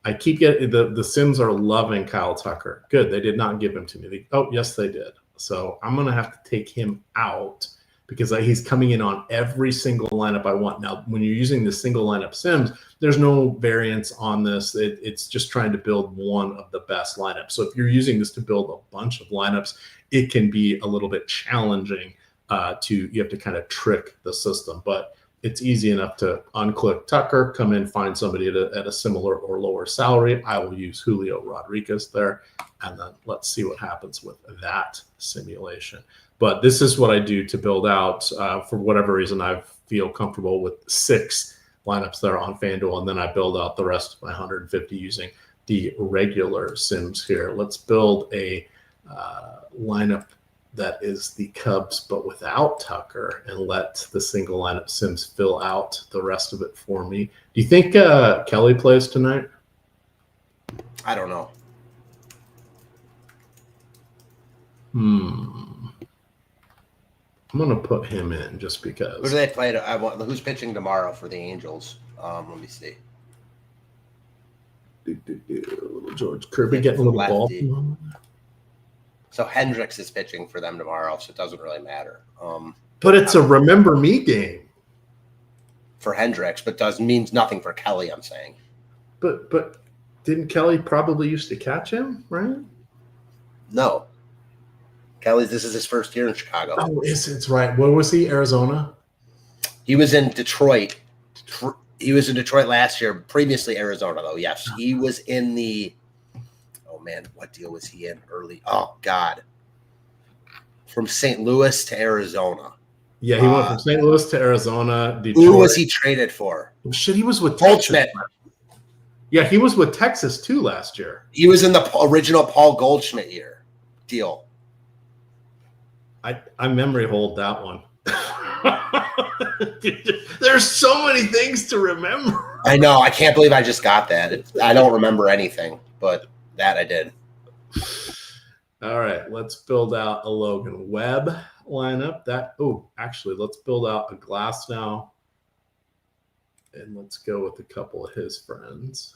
Speaker 1: I keep getting the Sims are loving Kyle Tucker. Good. They did not give him to me. Oh, yes, they did. So I'm going to have to take him out because he's coming in on every single lineup I want. Now, when you're using the single lineup Sims, there's no variance on this. It's just trying to build one of the best lineups. So if you're using this to build a bunch of lineups, it can be a little bit challenging you have to kind of trick the system. But it's easy enough to unclick Tucker, come in, find somebody at a similar or lower salary. I will use Julio Rodriguez there, and then let's see what happens with that simulation. But this is what I do to build out. For whatever reason, I feel comfortable with 6 lineups there on FanDuel, and then I build out the rest of my 150 using the regular Sims here. Let's build a lineup that is the Cubs, but without Tucker, and let the single lineup Sims fill out the rest of it for me. Do you think Kelly plays tonight?
Speaker 2: I don't know.
Speaker 1: I'm going to put him in just because.
Speaker 2: Who do they play? Who's pitching tomorrow for the Angels? Let me see.
Speaker 1: Little George Kirby getting a little ball.
Speaker 2: So Hendricks is pitching for them tomorrow, so it doesn't really matter.
Speaker 1: But it's a remember me game
Speaker 2: for Hendricks, but means nothing for Kelly. I'm saying.
Speaker 1: But didn't Kelly probably used to catch him, right?
Speaker 2: No. This is his first year in Chicago.
Speaker 1: Oh, it's right. What was he? Arizona?
Speaker 2: He was in Detroit. He was in Detroit last year, previously Arizona, though. Yes, he was in the – oh, man, what deal was he in early? Oh, God. From St. Louis to Arizona.
Speaker 1: Yeah, he went from St. Louis to Arizona, Detroit.
Speaker 2: Who was he traded for?
Speaker 1: Shit, he was with
Speaker 2: Goldschmidt.
Speaker 1: Texas. Yeah, he was with Texas, too, last year.
Speaker 2: He was in the original Paul Goldschmidt year deal.
Speaker 1: I memory hold that one. There's so many things to remember.
Speaker 2: I know. I can't believe I just got that. I don't remember anything, but that I did.
Speaker 1: All right, let's build out a Logan Webb lineup. Actually, let's build out a Glassnow, and let's go with a couple of his friends.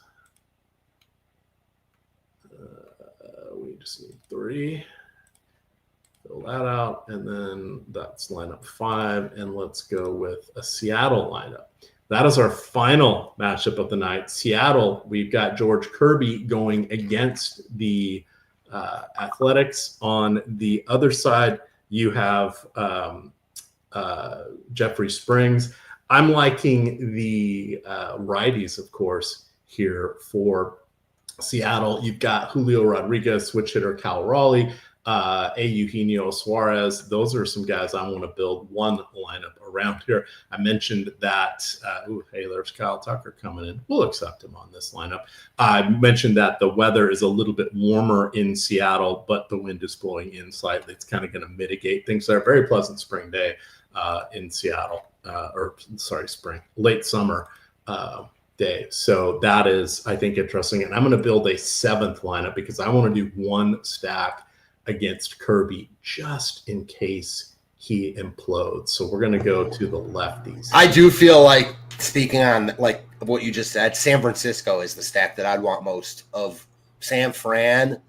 Speaker 1: We just need 3. Fill that out, and then that's lineup 5, and let's go with a Seattle lineup. That is our final matchup of the night. Seattle, we've got George Kirby going against the Athletics. On the other side, you have Jeffrey Springs. I'm liking the righties, of course, here for Seattle. You've got Julio Rodriguez, switch hitter Cal Raleigh, Eugenio Suarez. Those are some guys I want to build one lineup around here. I mentioned that, hey, there's Kyle Tucker coming in. We'll accept him on this lineup. I mentioned that the weather is a little bit warmer in Seattle, but the wind is blowing in slightly. It's kind of going to mitigate things there. Very pleasant spring day in Seattle, late summer day. So that is, I think, interesting. And I'm going to build a 7th lineup because I want to do one stack against Kirby just in case he implodes. So we're going to go to the lefties.
Speaker 2: I do feel like, speaking on like what you just said, San Francisco is the stack that I'd want most of. San Fran,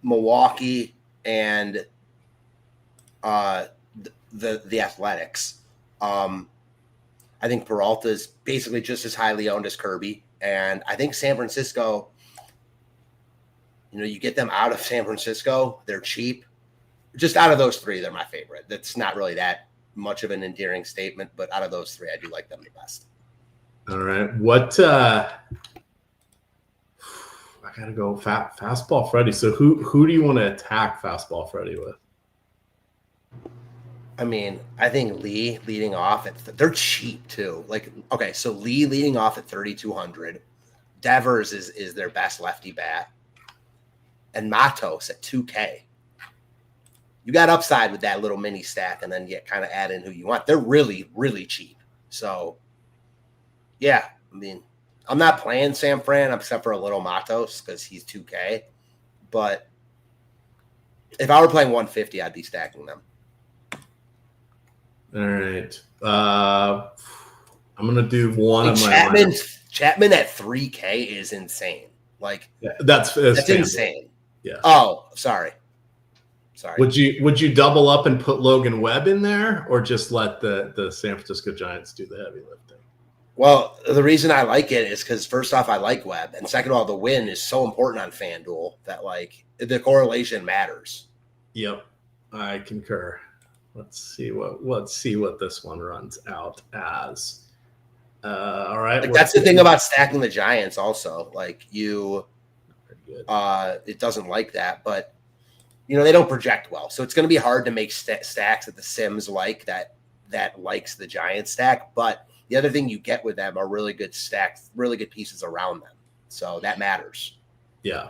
Speaker 2: Milwaukee, and the Athletics. I think Peralta is basically just as highly owned as Kirby. And I think San Francisco, you get them out of San Francisco, they're cheap. Just out of those 3, they're my favorite. That's not really that much of an endearing statement, but out of those 3, I do like them the best.
Speaker 1: All right. What I gotta go fastball Freddy. So who do you want to attack fastball Freddy with?
Speaker 2: I mean, I think Lee leading off they're cheap too. Like, okay, so Lee leading off at 3,200. Devers is their best lefty bat. And Matos at 2K. You got upside with that little mini stack, and then you kind of add in who you want. They're really, really cheap. So, yeah, I mean, I'm not playing San Fran except for a little Matos because he's 2K. But if I were playing 150, I'd be stacking them.
Speaker 1: All right. I'm going to do one of my
Speaker 2: Chapman at 3K is insane. Like,
Speaker 1: that's
Speaker 2: insane.
Speaker 1: Yeah.
Speaker 2: Oh, sorry.
Speaker 1: Would you double up and put Logan Webb in there, or just let the San Francisco Giants do the heavy lifting?
Speaker 2: Well, the reason I like it is because first off, I like Webb, and second of all, the win is so important on FanDuel that like the correlation matters.
Speaker 1: Yep, I concur. Let's see what this one runs out as. All right.
Speaker 2: Like, that's the thing about stacking the Giants also. Like it doesn't like that, but they don't project well. So it's going to be hard to make stacks that the Sims like that likes the Giants stack. But the other thing you get with them are really good stacks, really good pieces around them. So that matters.
Speaker 1: Yeah.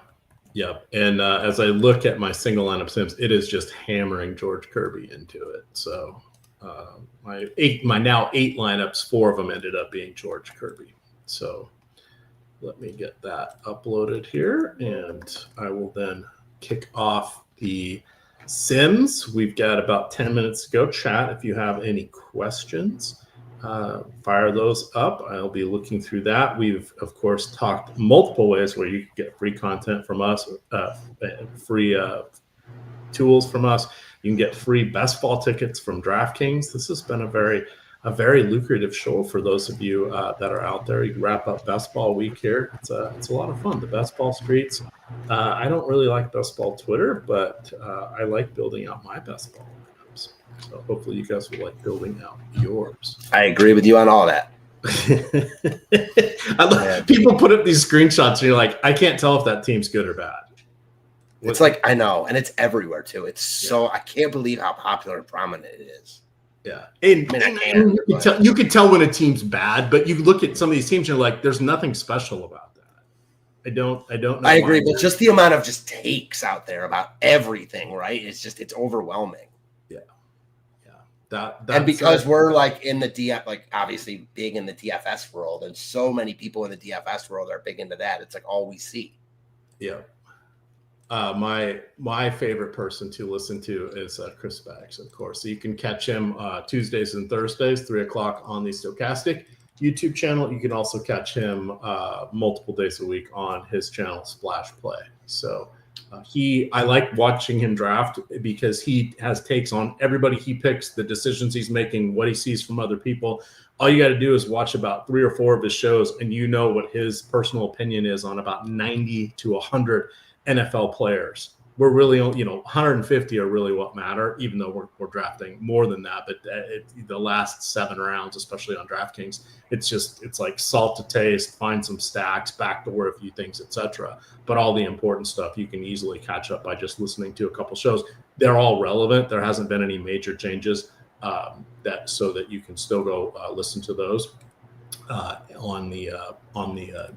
Speaker 1: Yep. And as I look at my single lineup Sims, it is just hammering George Kirby into it. So my now 8 lineups, 4 of them ended up being George Kirby. So let me get that uploaded here, and I will then kick off the Sims. We've got about 10 minutes to go. Chat, if you have any questions, fire those up. I'll be looking through that. We've, of course, talked multiple ways where you can get free content from us, free tools from us. You can get free best ball tickets from DraftKings. This has been a very lucrative show for those of you that are out there. You can wrap up best ball week here. It's a lot of fun. The best ball streets. I don't really like best ball Twitter, but I like building out my best ball lineups. So hopefully you guys will like building out yours.
Speaker 2: I agree with you on all that.
Speaker 1: People put up these screenshots and you're like, I can't tell if that team's good or bad.
Speaker 2: It's like, I know, and it's everywhere too. It's so I can't believe how popular and prominent it is.
Speaker 1: Yeah, you could tell when a team's bad, but you look at some of these teams, and you're like, there's nothing special about that. I don't know.
Speaker 2: I agree, but just the amount of just takes out there about everything, right? It's overwhelming.
Speaker 1: Yeah.
Speaker 2: And because we're like in the DF, like obviously big in the DFS world, and so many people in the DFS world are big into that. It's like all we see.
Speaker 1: Yeah. My favorite person to listen to is Chris Baggs, of course. So you can catch him Tuesdays and Thursdays, 3:00 on the Stokastic YouTube channel. You can also catch him multiple days a week on his channel, Splash Play. So I like watching him draft because he has takes on everybody he picks, the decisions he's making, what he sees from other people. All you got to do is watch about 3 or 4 of his shows, and you know what his personal opinion is on about 90 to 100 NFL players. We're really, 150 are really what matter, even though we're drafting more than that. But the last 7 rounds, especially on DraftKings, it's like salt to taste, find some stacks, backdoor a few things, etc. But all the important stuff you can easily catch up by just listening to a couple shows. They're all relevant. There hasn't been any major changes so that you can still go listen to those on the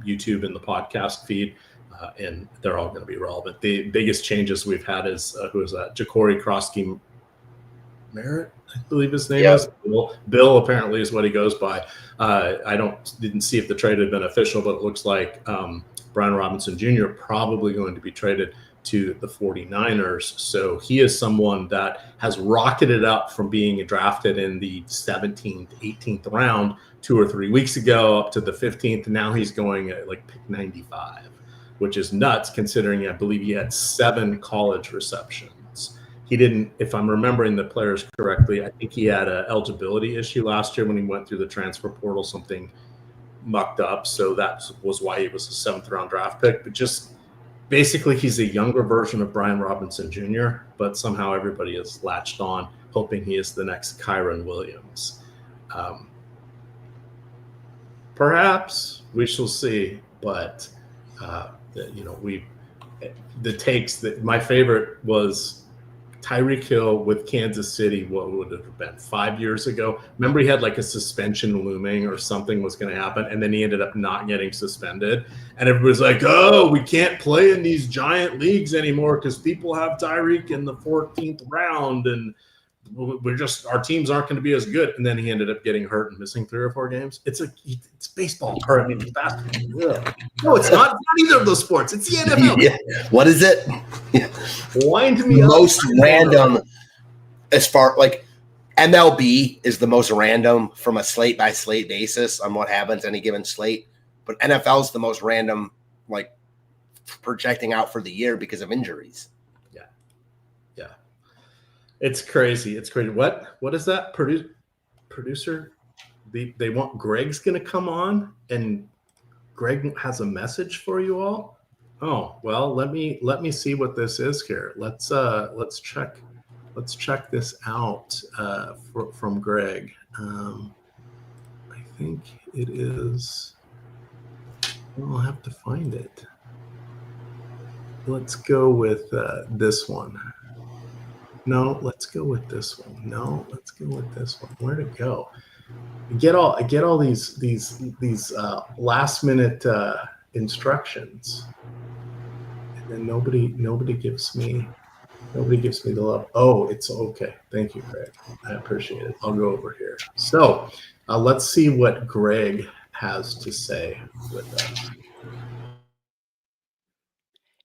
Speaker 1: YouTube and the podcast feed. And they're all going to be relevant. The biggest changes we've had is who is that? Ja'Cory Krosky Merritt, I believe his name is. Bill apparently is what he goes by. I didn't see if the trade had been official, but it looks like Brian Robinson Jr. probably going to be traded to the 49ers. So he is someone that has rocketed up from being drafted in the 17th, 18th round 2 or 3 weeks ago up to the 15th. Now he's going at like pick 95. Which is nuts considering I believe he had 7 college receptions. He didn't, if I'm remembering the players correctly, I think he had an eligibility issue last year when he went through the transfer portal, something mucked up. So that was why he was a 7th round draft pick. But just basically he's a younger version of Brian Robinson Jr., but somehow everybody has latched on, hoping he is the next Kyron Williams. Perhaps we shall see, but the takes that my favorite was Tyreek Hill with Kansas City. What would it have been 5 years ago? Remember he had like a suspension looming or something was going to happen, and then he ended up not getting suspended, and everybody's like, oh, we can't play in these giant leagues anymore because people have Tyreek in the 14th round, and our teams aren't going to be as good. And then he ended up getting hurt and missing 3 or 4 games. It's baseball, or it's basketball. Yeah. No, it's not either of those sports. It's the NFL.
Speaker 2: Yeah. What is it?
Speaker 1: Wind me
Speaker 2: most random as far like MLB is the most random from a slate by slate basis on what happens any given slate. But NFL is the most random, like projecting out for the year because of injuries.
Speaker 1: It's crazy. It's crazy. What is that? Producer? They want Greg's going to come on, and Greg has a message for you all. Oh, well, let me see what this is here. Let's check this out from Greg. I think it is. I'll have to find it. Let's go with this one. No, let's go with this one. No, let's go with this one. Where'd it go? I get all these last minute instructions, and then nobody gives me the love. Oh, it's okay. Thank you, Greg. I appreciate it. I'll go over here. So let's see what Greg has to say with us.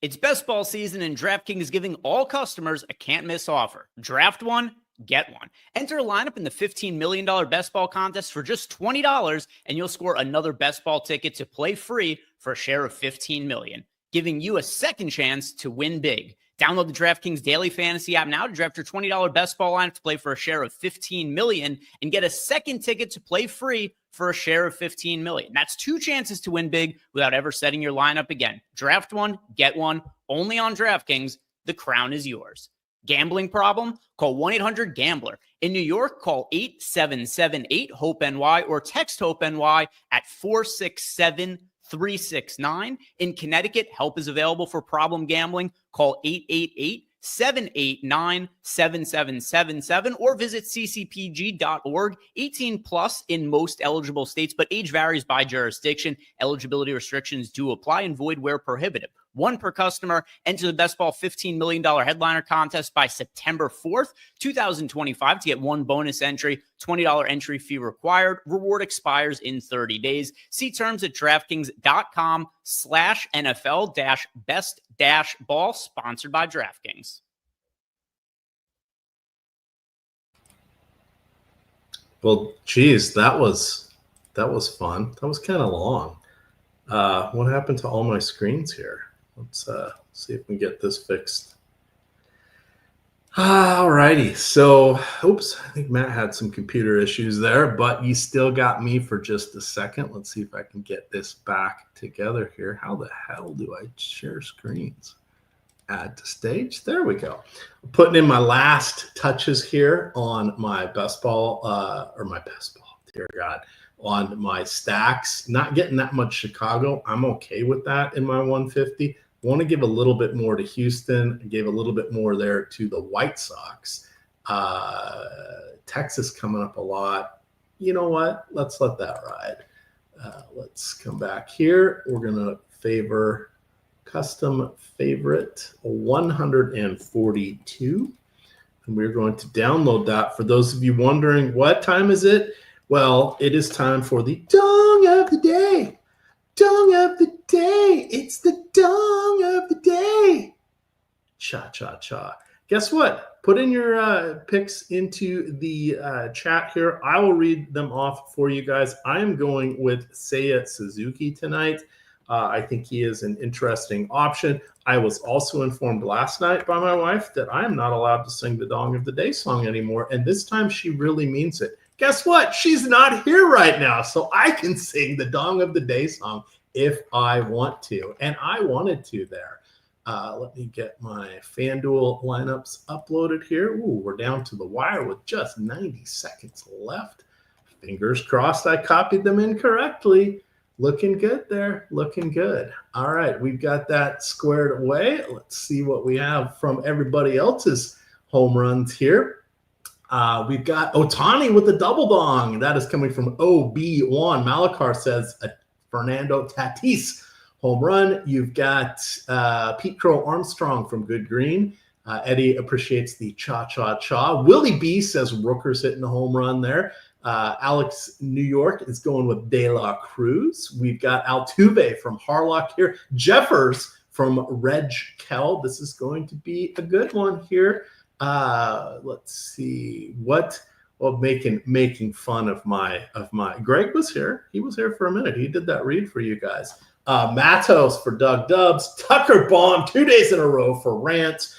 Speaker 3: It's best ball season, and DraftKings is giving all customers a can't-miss offer. Draft one, get one. Enter a lineup in the $15 million best ball contest for just $20, and you'll score another best ball ticket to play free for a share of $15 million, giving you a second chance to win big. Download the DraftKings Daily Fantasy app now to draft your $20 best ball lineup to play for a share of $15 million and get a second ticket to play free for a share of $15 million. That's 2 chances to win big without ever setting your lineup again. Draft one, get one, only on DraftKings. The crown is yours. Gambling problem? Call 1-800-GAMBLER. In New York, call 877-8-HOPE-NY or text HOPE-NY at 467-369. In Connecticut, help is available for problem gambling. Call 888-789-7777 or visit ccpg.org. 18 plus in most eligible states, but age varies by jurisdiction. Eligibility restrictions do apply and void where prohibited. One per customer. Enter the Best Ball $15 million headliner contest by September 4th, 2025 to get one bonus entry. $20 entry fee required. Reward expires in 30 days. See terms at DraftKings.com/NFL-best-ball, sponsored by DraftKings.
Speaker 1: Well, geez, that was fun. That was kind of long. What happened to all my screens here? Let's see if we can get this fixed. All righty. So, oops, I think Matt had some computer issues there, but you still got me for just a second. Let's see if I can get this back together here. How the hell do I share screens? Add to stage. There we go. Putting in my last touches here on my best ball, dear God, on my stacks. Not getting that much Chicago. I'm okay with that in my 150. Want to give a little bit more to Houston. I gave a little bit more there to the White Sox. Texas coming up a lot. You know what? Let's let that ride. Let's come back here. We're going to favor custom favorite 142. And we're going to download that. For those of you wondering, what time is it? Well, it is time for the Dong of the Day. Dong of the Day. It's the Dong of the Day. Cha-cha-cha. Guess what? Put in your picks into the chat here. I will read them off for you guys. I am going with Seiya Suzuki tonight. I think he is an interesting option. I was also informed last night by my wife that I am not allowed to sing the Dong of the Day song anymore, and this time she really means it. Guess what? She's not here right now, so I can sing the Dong of the Day song if I want to, and I wanted to there. Let me get my FanDuel lineups uploaded here. Ooh, we're down to the wire with just 90 seconds left. Fingers crossed I copied them incorrectly. Looking good there. Looking good. All right, we've got that squared away. Let's see what we have from everybody else's home runs here. We've got Ohtani with the double dong. That is coming from OB1. Malakar says Fernando Tatis home run. You've got Pete Crow Armstrong from Good Green. Eddie appreciates the cha-cha-cha. Willie B says Rooker's hitting the home run there. Alex New York is going with De La Cruz. We've got Altuve from Harlock here. Jeffers from Reg Kell. This is going to be a good one here. Let's see making fun of my Greg was here. He was here for a minute. He did that read for you guys. Matos for Doug Dubs. Tucker Baum 2 days in a row for Rants.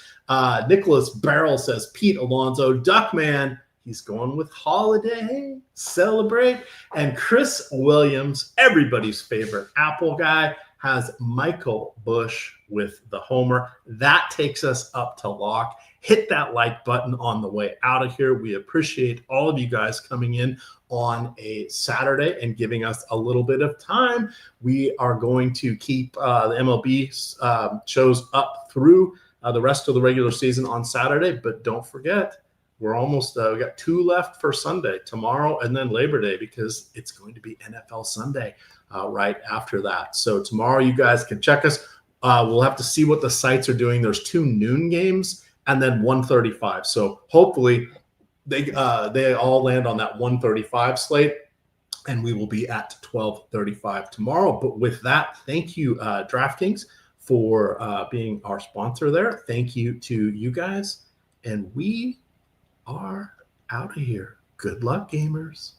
Speaker 1: Nicholas Barrel says Pete Alonso. Duckman, he's going with Holiday. Celebrate. And Chris Williams, everybody's favorite Apple guy, has Michael Busch with the homer. That takes us up to lock. Hit that like button on the way out of here. We appreciate all of you guys coming in on a Saturday and giving us a little bit of time. We are going to keep the MLB shows up through the rest of the regular season on Saturday, but don't forget, we're almost we got 2 left for Sunday, tomorrow and then Labor Day, because it's going to be NFL Sunday right after that. So tomorrow you guys can check us. We'll have to see what the sites are doing. There's 2 noon games and then 1:35. So hopefully they all land on that 1:35 slate, and we will be at 12:35 tomorrow. But with that, thank you, DraftKings, for being our sponsor there. Thank you to you guys, and we are out of here. Good luck, gamers.